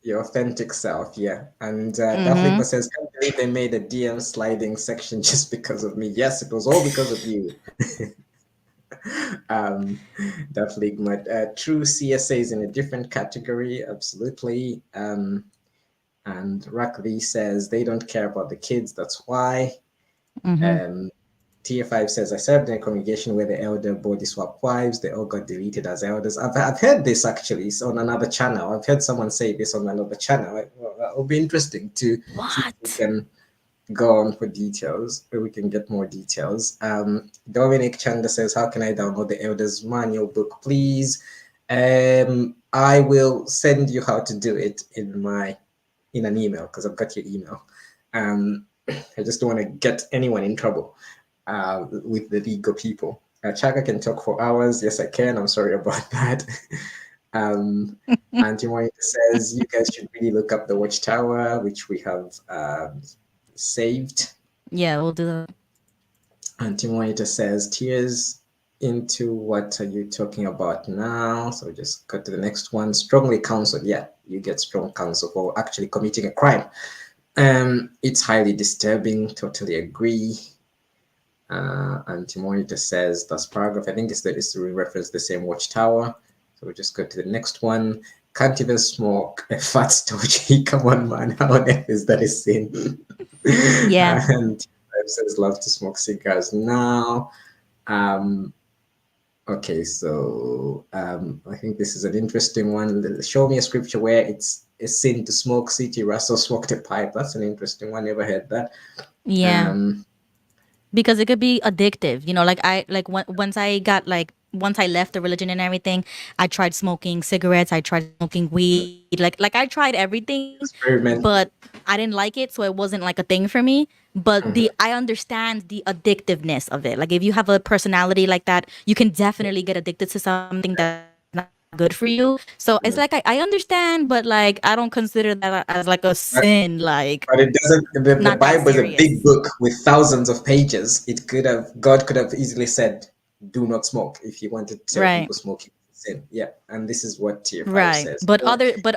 Your authentic self, yeah. And Daphne says, can't believe they made a DM sliding section just because of me. Yes, it was all because of you. True CSA is in a different category, absolutely. And Rakli says they don't care about the kids, that's why. TF5 says, I served in a congregation where the elder body swap wives, they all got deleted as elders. I've heard this actually on another channel. I've heard someone say this on another channel. It'll be interesting to see if we can go on for details, or we can get more details. Dominic Chanda says, how can I download the Elders Manual book, please? I will send you how to do it in an email, because I've got your email. I just don't want to get anyone in trouble with the legal people. Chaka can talk for hours. Yes, I can. I'm sorry about that. Antimonita says, you guys should really look up the Watchtower, which we have saved. Yeah, we'll do that. Antimonita says, tears into what are you talking about now? So just cut to the next one. Strongly counseled. Yeah, you get strong counsel for actually committing a crime. It's highly disturbing. Totally agree. Antimonita says that's paragraph. I think it's to reference the same Watchtower. So we'll just go to the next one. Can't even smoke a fat stogie. Come on, man. How on earth is that a sin? Yeah. And says love to smoke cigars now. Okay, so I think this is an interesting one. Show me a scripture where it's a sin to smoke. C.T. Russell smoked a pipe. That's an interesting one. Never heard that. Yeah. Because it could be addictive. Once I left the religion and everything, I tried smoking cigarettes. I tried smoking weed. Like I tried everything, but I didn't like it, so it wasn't like a thing for me. But I understand the addictiveness of it. Like if you have a personality like that, you can definitely get addicted to something that's not good for you. So it's like I understand, but like I don't consider that as like a sin. Like, but it doesn't. The Bible is a big book with thousands of pages. God could have easily said, do not smoke if he wanted to tell people smoking sin. Yeah, and this is what tier 5 Right. says. But So,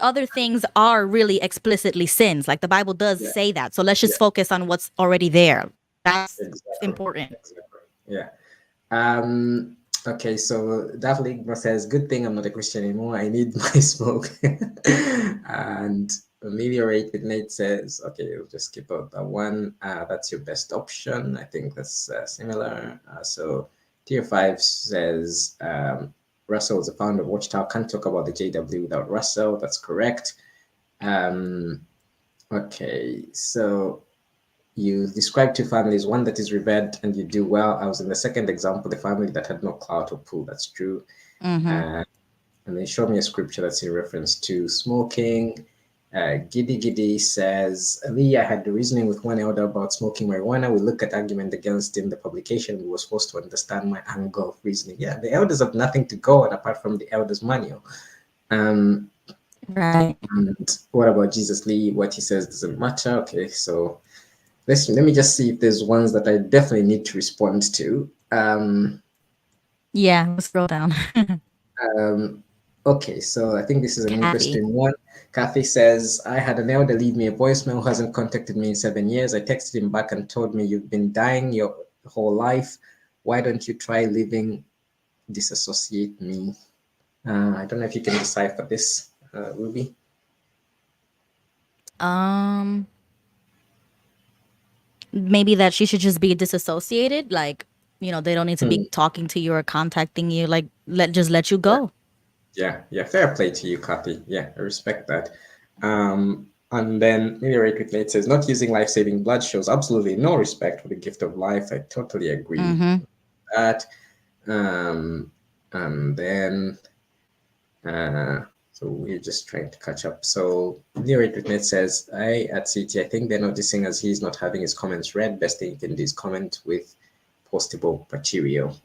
other things are really explicitly sins. Like the Bible does yeah, say that. So let's yeah, just focus on what's already there. That's exactly, important. exactly. Yeah. Okay, so that Ligma says, "Good thing I'm not a Christian anymore. I need my smoke." And Ameliorate with Nate says, "Okay, we'll just skip out that one. That's your best option. I think that's similar." So Tier 5 says, "Russell is the founder of Watchtower. Can't talk about the JW without Russell." That's correct. Okay, so you describe two families, one that is revered and you do well. I was in the second example, the family that had no clout or pull. That's true. And then show me a scripture that's in reference to smoking. Giddy Giddy says, Ali, I had the reasoning with one elder about smoking marijuana. We look at argument against in the publication. We were supposed to understand my angle of reasoning. Yeah, the elders have nothing to go on apart from the elders' manual. Right. And what about Jesus Lee? What he says doesn't matter. Okay, so let me just see if there's ones that I definitely need to respond to. Yeah, let's scroll down. Okay, so I think this is an Kathy. interesting one. Kathy says, I had an elder leave me a voicemail who hasn't contacted me in 7 years. I texted him back and told me, you've been dying your whole life. Why don't you try living? Disassociate me. I don't know if you can decipher this, Ruby. Maybe that she should just be disassociated. Like, they don't need to be talking to you or contacting you. Like, let you go. Yeah, fair play to you, Kathy. Yeah, I respect that. And then Meliorate with Nate says, not using life-saving blood shows absolutely no respect for the gift of life. I totally agree with that. And then, so we're just trying to catch up. So Meliorate with Nate says, at CT, I think they're noticing as he's not having his comments read. Best thing you can do is comment with postable material.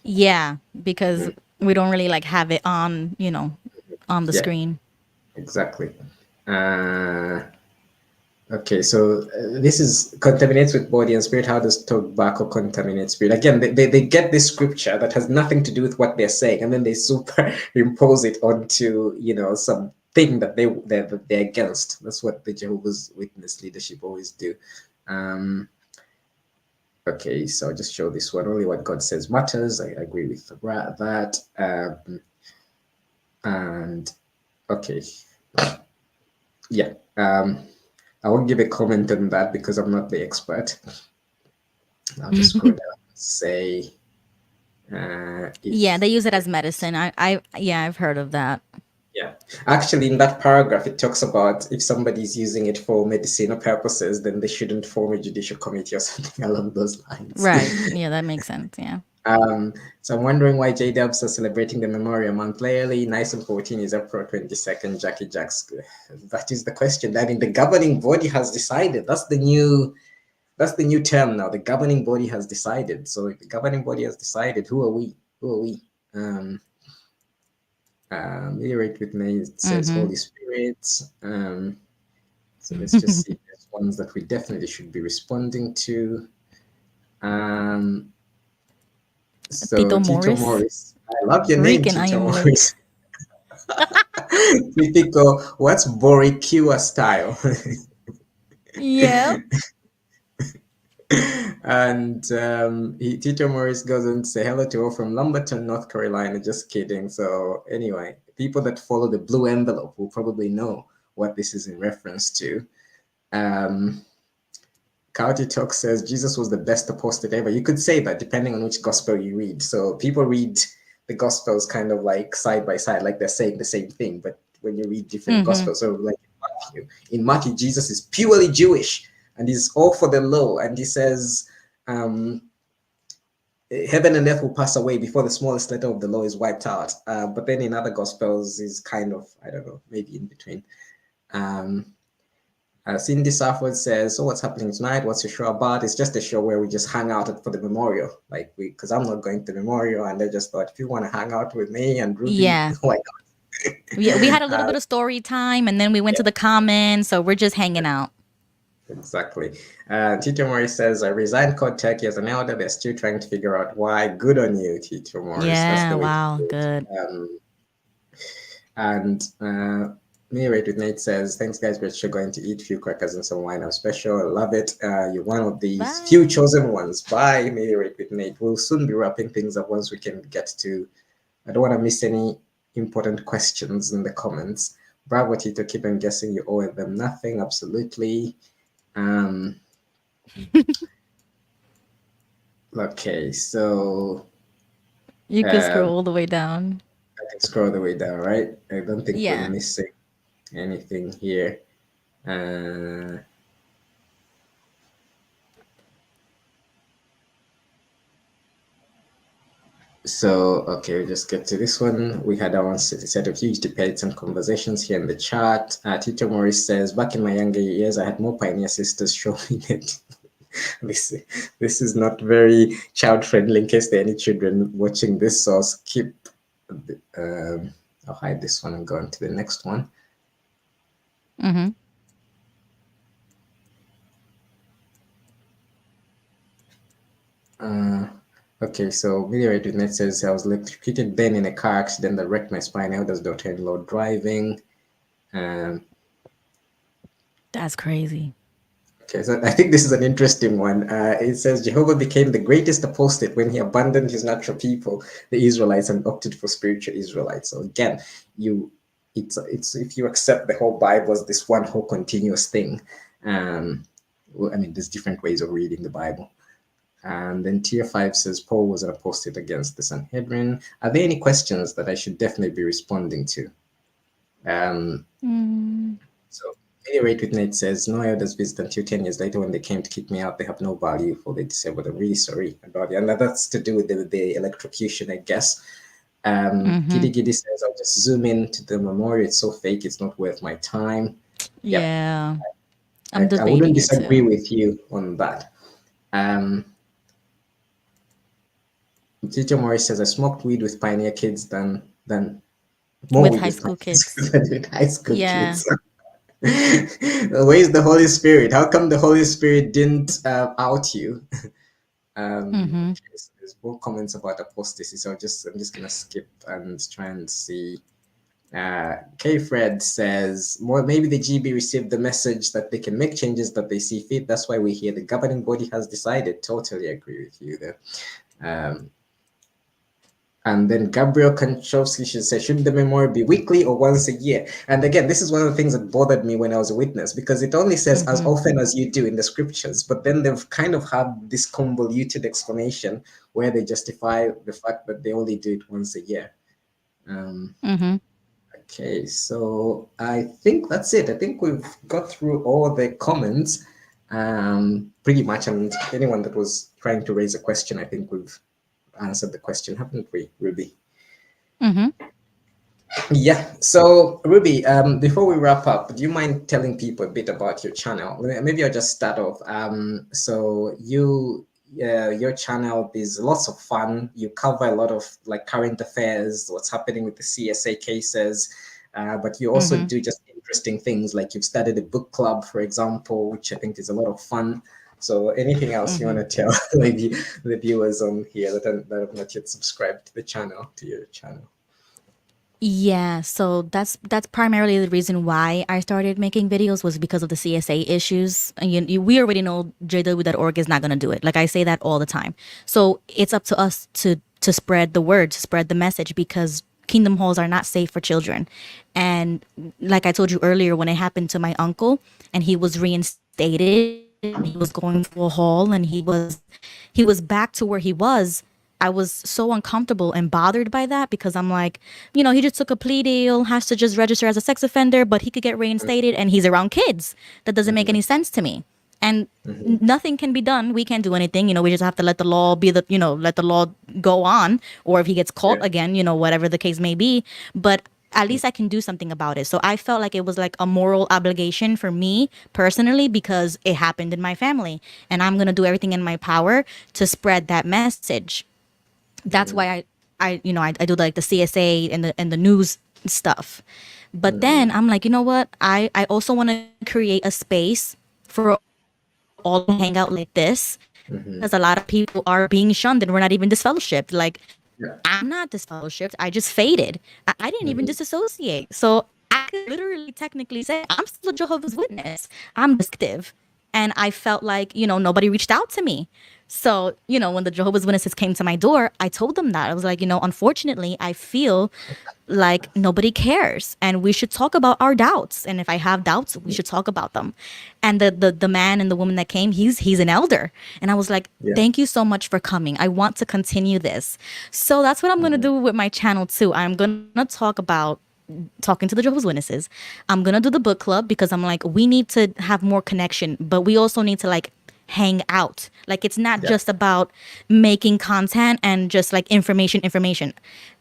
Yeah, because we don't really like have it on, on the screen. Exactly. Okay, so this is contaminates with body and spirit. How does tobacco contaminate spirit? Again, they get this scripture that has nothing to do with what they're saying, and then they superimpose it onto something that they're against. That's what the Jehovah's Witness leadership always do. Okay, so I'll just show this one. Only what God says matters. I agree with that. And okay, yeah. I won't give a comment on that because I'm not the expert. I'll just go down and say. Yeah, they use it as medicine. I've heard of that. Yeah, actually, in that paragraph, it talks about if somebody's using it for medicinal purposes, then they shouldn't form a judicial committee or something along those lines. Right. Yeah, that makes sense. Yeah. So I'm wondering why J-Dubs are celebrating the Memorial Month. Clearly, nice and 14 is April 22nd. Jackie Jacks. That is the question. I mean, the governing body has decided. That's the new term now. The governing body has decided. So if the governing body has decided, who are we? Meliorate with me, it says Holy Spirit. So let's just see if there's ones that we definitely should be responding to. So Tito Tito Morris. Morris. I love your name, Tito Morris. Typical, what's Boricua style? Yeah. And Tito Morris goes on to say hello to all from Lumberton, North Carolina. Just kidding. So anyway, people that follow the blue envelope will probably know what this is in reference to. County Talk says Jesus was the best apostate ever. You could say that depending on which gospel you read. So people read the gospels kind of like side by side, like they're saying the same thing. But when you read different gospels, so like in Matthew, Jesus is purely Jewish and he's all for the law. And he says, heaven and earth will pass away before the smallest letter of the law is wiped out. But then in other gospels is kind of, I don't know, maybe in between. Cindy Safford says, so what's happening tonight? What's your show about? It's just a show where we just hang out for the memorial. Like because I'm not going to the memorial and I just thought if you want to hang out with me and Ruby, why not? Yeah, we had a little bit of story time and then we went to the comments. So we're just hanging out. Exactly. Tito Morris says, I resigned Code Turkey as an elder. They're still trying to figure out why. Good on you, Tito Morris. Yeah, wow, good. And me right with Nate says, thanks guys, we're sure going to eat few crackers and some wine. I'm special. I love it. You're one of these few Bye. chosen ones. Bye, me right with Nate. We'll soon be wrapping things up once we can get to. I don't want to miss any important questions in the comments. Bravo, Tito. Keep on guessing. You owe them nothing. Absolutely. Okay, so You could um, scroll all the way down. I can scroll the way down, right? I don't think we're Yeah. missing anything here. Uh, So, okay, we'll just get to this one. We had our set of huge debates and conversations here in the chat. Tito Morris says, back in my younger years, I had more pioneer sisters show me that this, this is not very child-friendly in case there are any children watching this, so I'll skip. I'll hide this one and go on to the next one. Mm-hmm. Okay, so Meteorite Net says I was electrocuted then in a car accident that wrecked my spine. Elder's daughter-in-law driving. That's crazy. Okay, so I think this is an interesting one. It says Jehovah became the greatest apostate when he abandoned his natural people, the Israelites, and opted for spiritual Israelites. So again, it's if you accept the whole Bible as this one whole continuous thing. Well, I mean, there's different ways of reading the Bible. And then tier 5 says Paul was an apostate against the Sanhedrin. Are there any questions that I should definitely be responding to? So Rate with Nate says, no elders visit until 10 years later when they came to kick me out. They have no value for the disabled. I'm really sorry about it. And that's to do with the electrocution, I guess. Giddy Giddy says, I'll just zoom in to the memorial. It's so fake. It's not worth my time. Yeah. I I'm wouldn't debating it disagree too. with you on that. Teacher Morris says, I smoked weed with pioneer kids than more With weed high with school pioneer kids. than with high school Yeah. kids. Where's the Holy Spirit? How come the Holy Spirit didn't out you? Okay, so there's more comments about apostasy, so I'm just gonna skip and try and see. K Fred says, more maybe the GB received the message that they can make changes that they see fit. That's why we're here. The governing body has decided. Totally agree with you there. And then Gabriel Konchowski should say, should the memorial be weekly or once a year? And again, this is one of the things that bothered me when I was a witness, because it only says as often as you do in the scriptures, but then they've kind of had this convoluted explanation where they justify the fact that they only do it once a year. Okay, so I think that's it. I think we've got through all the comments pretty much, and anyone that was trying to raise a question, I think we've answered the question, haven't we, Ruby? Yeah. So, Ruby, before we wrap up, do you mind telling people a bit about your channel? Maybe I'll just start off. So your channel is lots of fun. You cover a lot of like current affairs, what's happening with the CSA cases, but you also do just interesting things. Like you've started a book club, for example, which I think is a lot of fun. So anything else you want to tell maybe the viewers on here that have not yet subscribed to the channel, to your channel? Yeah, so that's primarily the reason why I started making videos, was because of the CSA issues. And we already know JW.org is not going to do it. Like I say that all the time. So it's up to us to spread the word, to spread the message, because kingdom halls are not safe for children. And like I told you earlier, when it happened to my uncle and he was reinstated, and he was going to a hall, and he was back to where he was, I was so uncomfortable and bothered by that, because I'm like, he just took a plea deal, has to just register as a sex offender, but he could get reinstated and he's around kids. That doesn't make any sense to me. And nothing can be done. We can't do anything. We just have to let the law be let the law go on. Or if he gets caught again, whatever the case may be. But at least I can do something about it. So I felt like it was like a moral obligation for me personally, because it happened in my family. And I'm going to do everything in my power to spread that message. That's why I do like the CSA and the news stuff. But then I'm like, you know what? I also want to create a space for all to hang out like this, because a lot of people are being shunned and we're not even disfellowshipped. Like I'm not disfellowshipped. I just faded. I didn't even disassociate. So I could literally technically say I'm still a Jehovah's Witness. I'm disruptive. And I felt like, nobody reached out to me. So, when the Jehovah's Witnesses came to my door, I told them that. I was like, unfortunately, I feel like nobody cares and we should talk about our doubts. And if I have doubts, we should talk about them. And the man and the woman that came, he's an elder. And I was like, thank you so much for coming. I want to continue this. So that's what I'm going to do with my channel too. I'm going to talk about talking to the Jehovah's Witnesses. I'm going to do the book club because I'm like, we need to have more connection, but we also need to like hang out. Like it's not just about making content and just like information.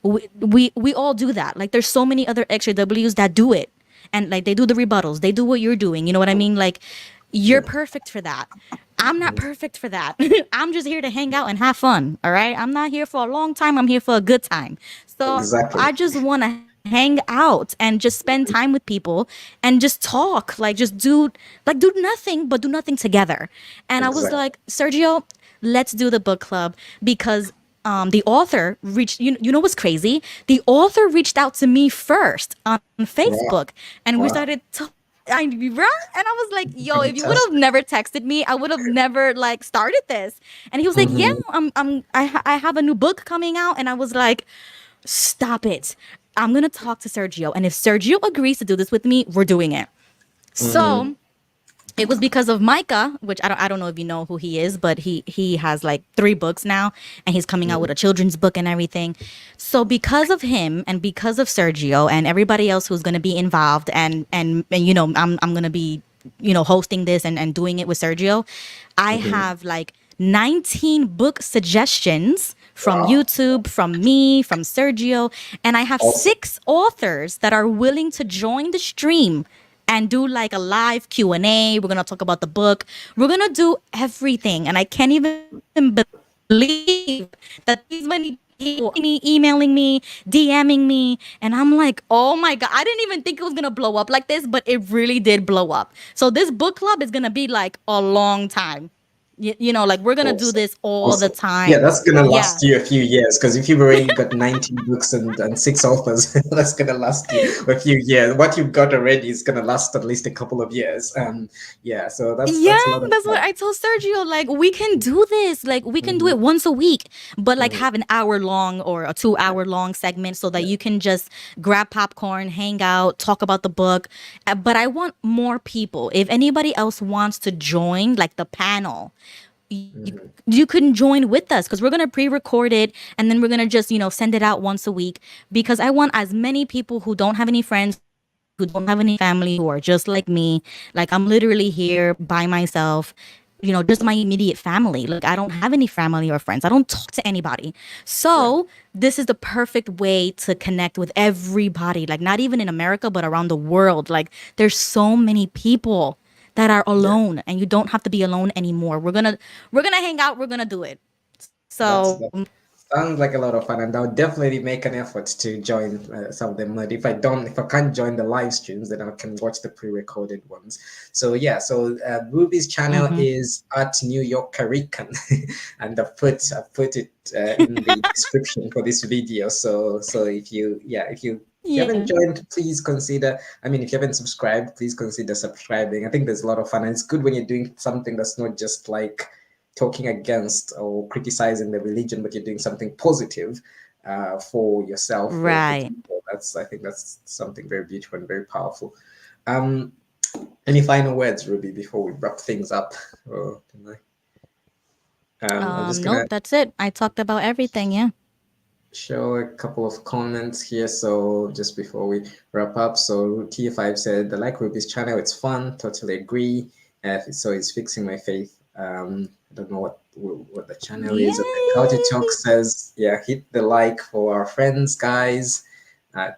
We all do that. Like there's so many other XJWs that do it. And like they do the rebuttals. They do what you're doing. You know what I mean? Like you're perfect for that. I'm not perfect for that. I'm just here to hang out and have fun. All right. I'm not here for a long time. I'm here for a good time. So I just want to hang out and just spend time with people and just talk, like just do nothing, but do nothing together. And I was like, Sergio, let's do the book club because the author reached, you know what's crazy? The author reached out to me first on Facebook and we started talking. And I was like, yo, if you would have never texted me, I would have never like started this. And he was like, yeah, I have a new book coming out. And I was like, stop it. I'm going to talk to Sergio. And if Sergio agrees to do this with me, we're doing it. So it was because of Micah, which I don't know if you know who he is, but he has like 3 books now and he's coming out with a children's book and everything. So because of him and because of Sergio and everybody else who's going to be involved and I'm going to be, hosting this and doing it with Sergio, I have like 19 book suggestions from YouTube, from me, from Sergio, and I have 6 authors that are willing to join the stream and do like a live Q&A. We're going to talk about the book. We're going to do everything. And I can't even believe that these many people emailing me, DMing me. And I'm like, oh my God, I didn't even think it was going to blow up like this, but it really did blow up. So this book club is going to be like a long time. Like we're going to do this all the time. Yeah, that's going to last you a few years because if you've already got 19 books and 6 authors, that's going to last you a few years. What you've got already is going to last at least a couple of years. So that's what I told Sergio. Like we can do this. Like we can do it once a week, but like have an hour long or a 2 hour long segment so that you can just grab popcorn, hang out, talk about the book. But I want more people. If anybody else wants to join, like the panel, you can join with us because we're going to pre-record it and then we're going to just send it out once a week because I want as many people who don't have any friends, who don't have any family, who are just like me. Like I'm literally here by myself, just my immediate family. Like I don't have any family or friends. I don't talk to anybody. So this is the perfect way to connect with everybody, like not even in America but around the world. Like there's so many people that are alone and you don't have to be alone anymore. We're gonna hang out. We're gonna do it. So sounds like a lot of fun, and I'll definitely make an effort to join some of them. But if I can't join the live streams, then I can watch the pre-recorded ones. So Ruby's channel is at New York Carican, and I've put it in the description for this video. So if you haven't joined, please consider. I mean, if you haven't subscribed, please consider subscribing. I think there's a lot of fun, and it's good when you're doing something that's not just like talking against or criticizing the religion, but you're doing something positive for yourself. Right. I think that's something very beautiful and very powerful. Any final words, Ruby, before we wrap things up? Nope, that's it. I talked about everything. Yeah. Show a couple of comments here. So just before we wrap up, so T5 said, I like Ruby's channel. It's fun. Totally agree. So it's fixing my faith. I don't know what the channel is. Culture Talk says, hit the like for our friends, guys.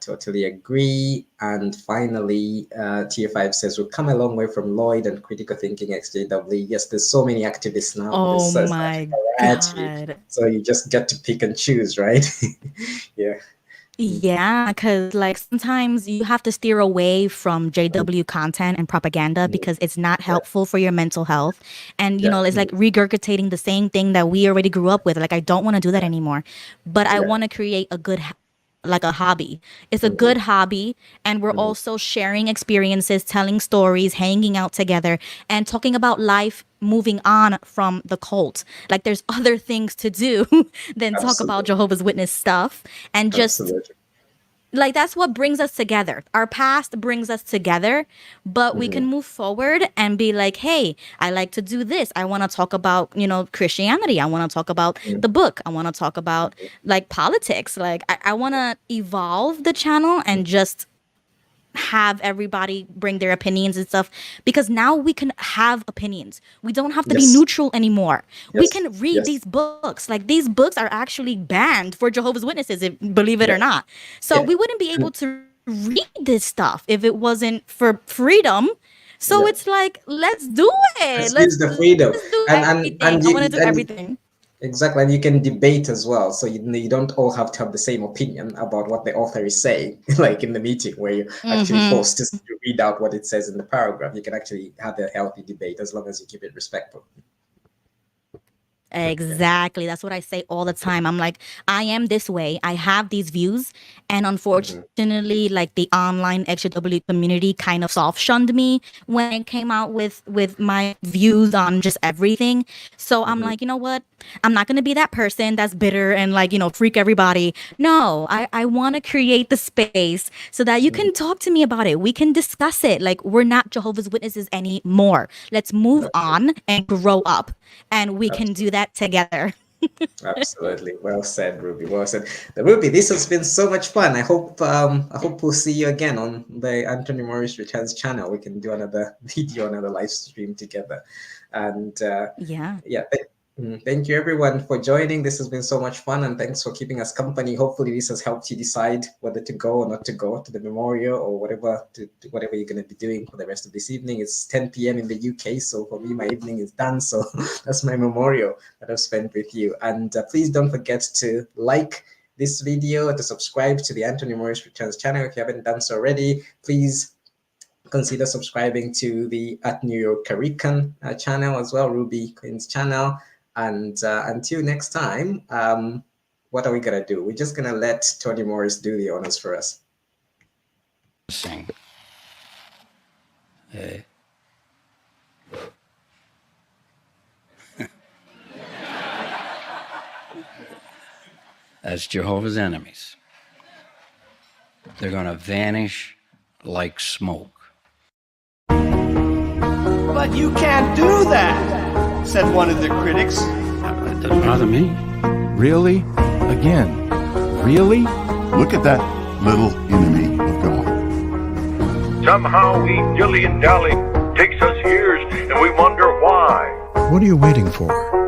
Totally agree. And finally, T5 says, we've come a long way from Lloyd and critical thinking XJW. Yes, there's so many activists now. Oh my God. So you just get to pick and choose, right? Yeah. Yeah, because like sometimes you have to steer away from JW content and propaganda because it's not Yeah. helpful for your mental health. And, Yeah. it's like regurgitating the same thing that we already grew up with. Like, I don't want to do that anymore. But I Yeah. want to create a good, like a hobby. It's a Mm-hmm. good hobby. And we're also sharing experiences, telling stories, hanging out together, and talking about life moving on from the cult. Like, there's other things to do than talk about Absolutely. Jehovah's Witness stuff. And just Absolutely. like that's what brings us together. Our past brings us together, but we can move forward and be like, hey, I like to do this. I want to talk about, Christianity. I want to talk about the book. I want to talk about like politics. Like I want to evolve the channel and just have everybody bring their opinions and stuff because now we can have opinions. We don't have to be Yes. neutral anymore. We Yes. can read Yes. these books. Like these books are actually banned for Jehovah's Witnesses, if, believe it Yeah. or not. So Yeah. we wouldn't be able to read this stuff if it wasn't for freedom. So Yeah. it's like, let's do it. Let's Let's use the freedom, let's do and everything. I want to do everything. exactly, and you can debate as well. So you don't all have to have the same opinion about what the author is saying, like in the meeting where you're actually forced to read out what it says in the paragraph. You can actually have a healthy debate as long as you keep it respectful. Exactly. That's what I say all the time. I'm like, I am this way. I have these views. And unfortunately, like the online XW community kind of soft shunned me when it came out with my views on just everything. So I'm like, you know what? I'm not gonna be that person that's bitter and like, freak everybody. No, I wanna create the space so that you can talk to me about it. We can discuss it. Like we're not Jehovah's Witnesses anymore. Let's move on and grow up. And we can do that together. Absolutely. Well said, Ruby. Well said. Ruby, this has been so much fun. I hope we'll see you again on the Anthony Morris Returns channel. We can do another video, another live stream together. And Yeah. yeah, thank you everyone for joining. This has been so much fun, and thanks for keeping us company. Hopefully this has helped you decide whether to go or not to go to the memorial or whatever whatever you're going to be doing for the rest of this evening. It's 10 p.m. in the UK, so for me my evening is done. So that's my memorial that I've spent with you. And please don't forget to like this video, to subscribe to the Anthony Morris Returns channel if you haven't done so already. Please consider subscribing to the at New York Carican channel as well, Ruby Quinn's channel. And until next time, what are we gonna do? We're just gonna let Tony Morris do the honors for us. Sing. That's Jehovah's enemies. They're going to vanish like smoke. But you can't do that, said one of the critics. It doesn't bother me. Really? Again? Really? Look at that little enemy of God. Somehow we dilly and dally. Takes us years, and we wonder why. What are you waiting for?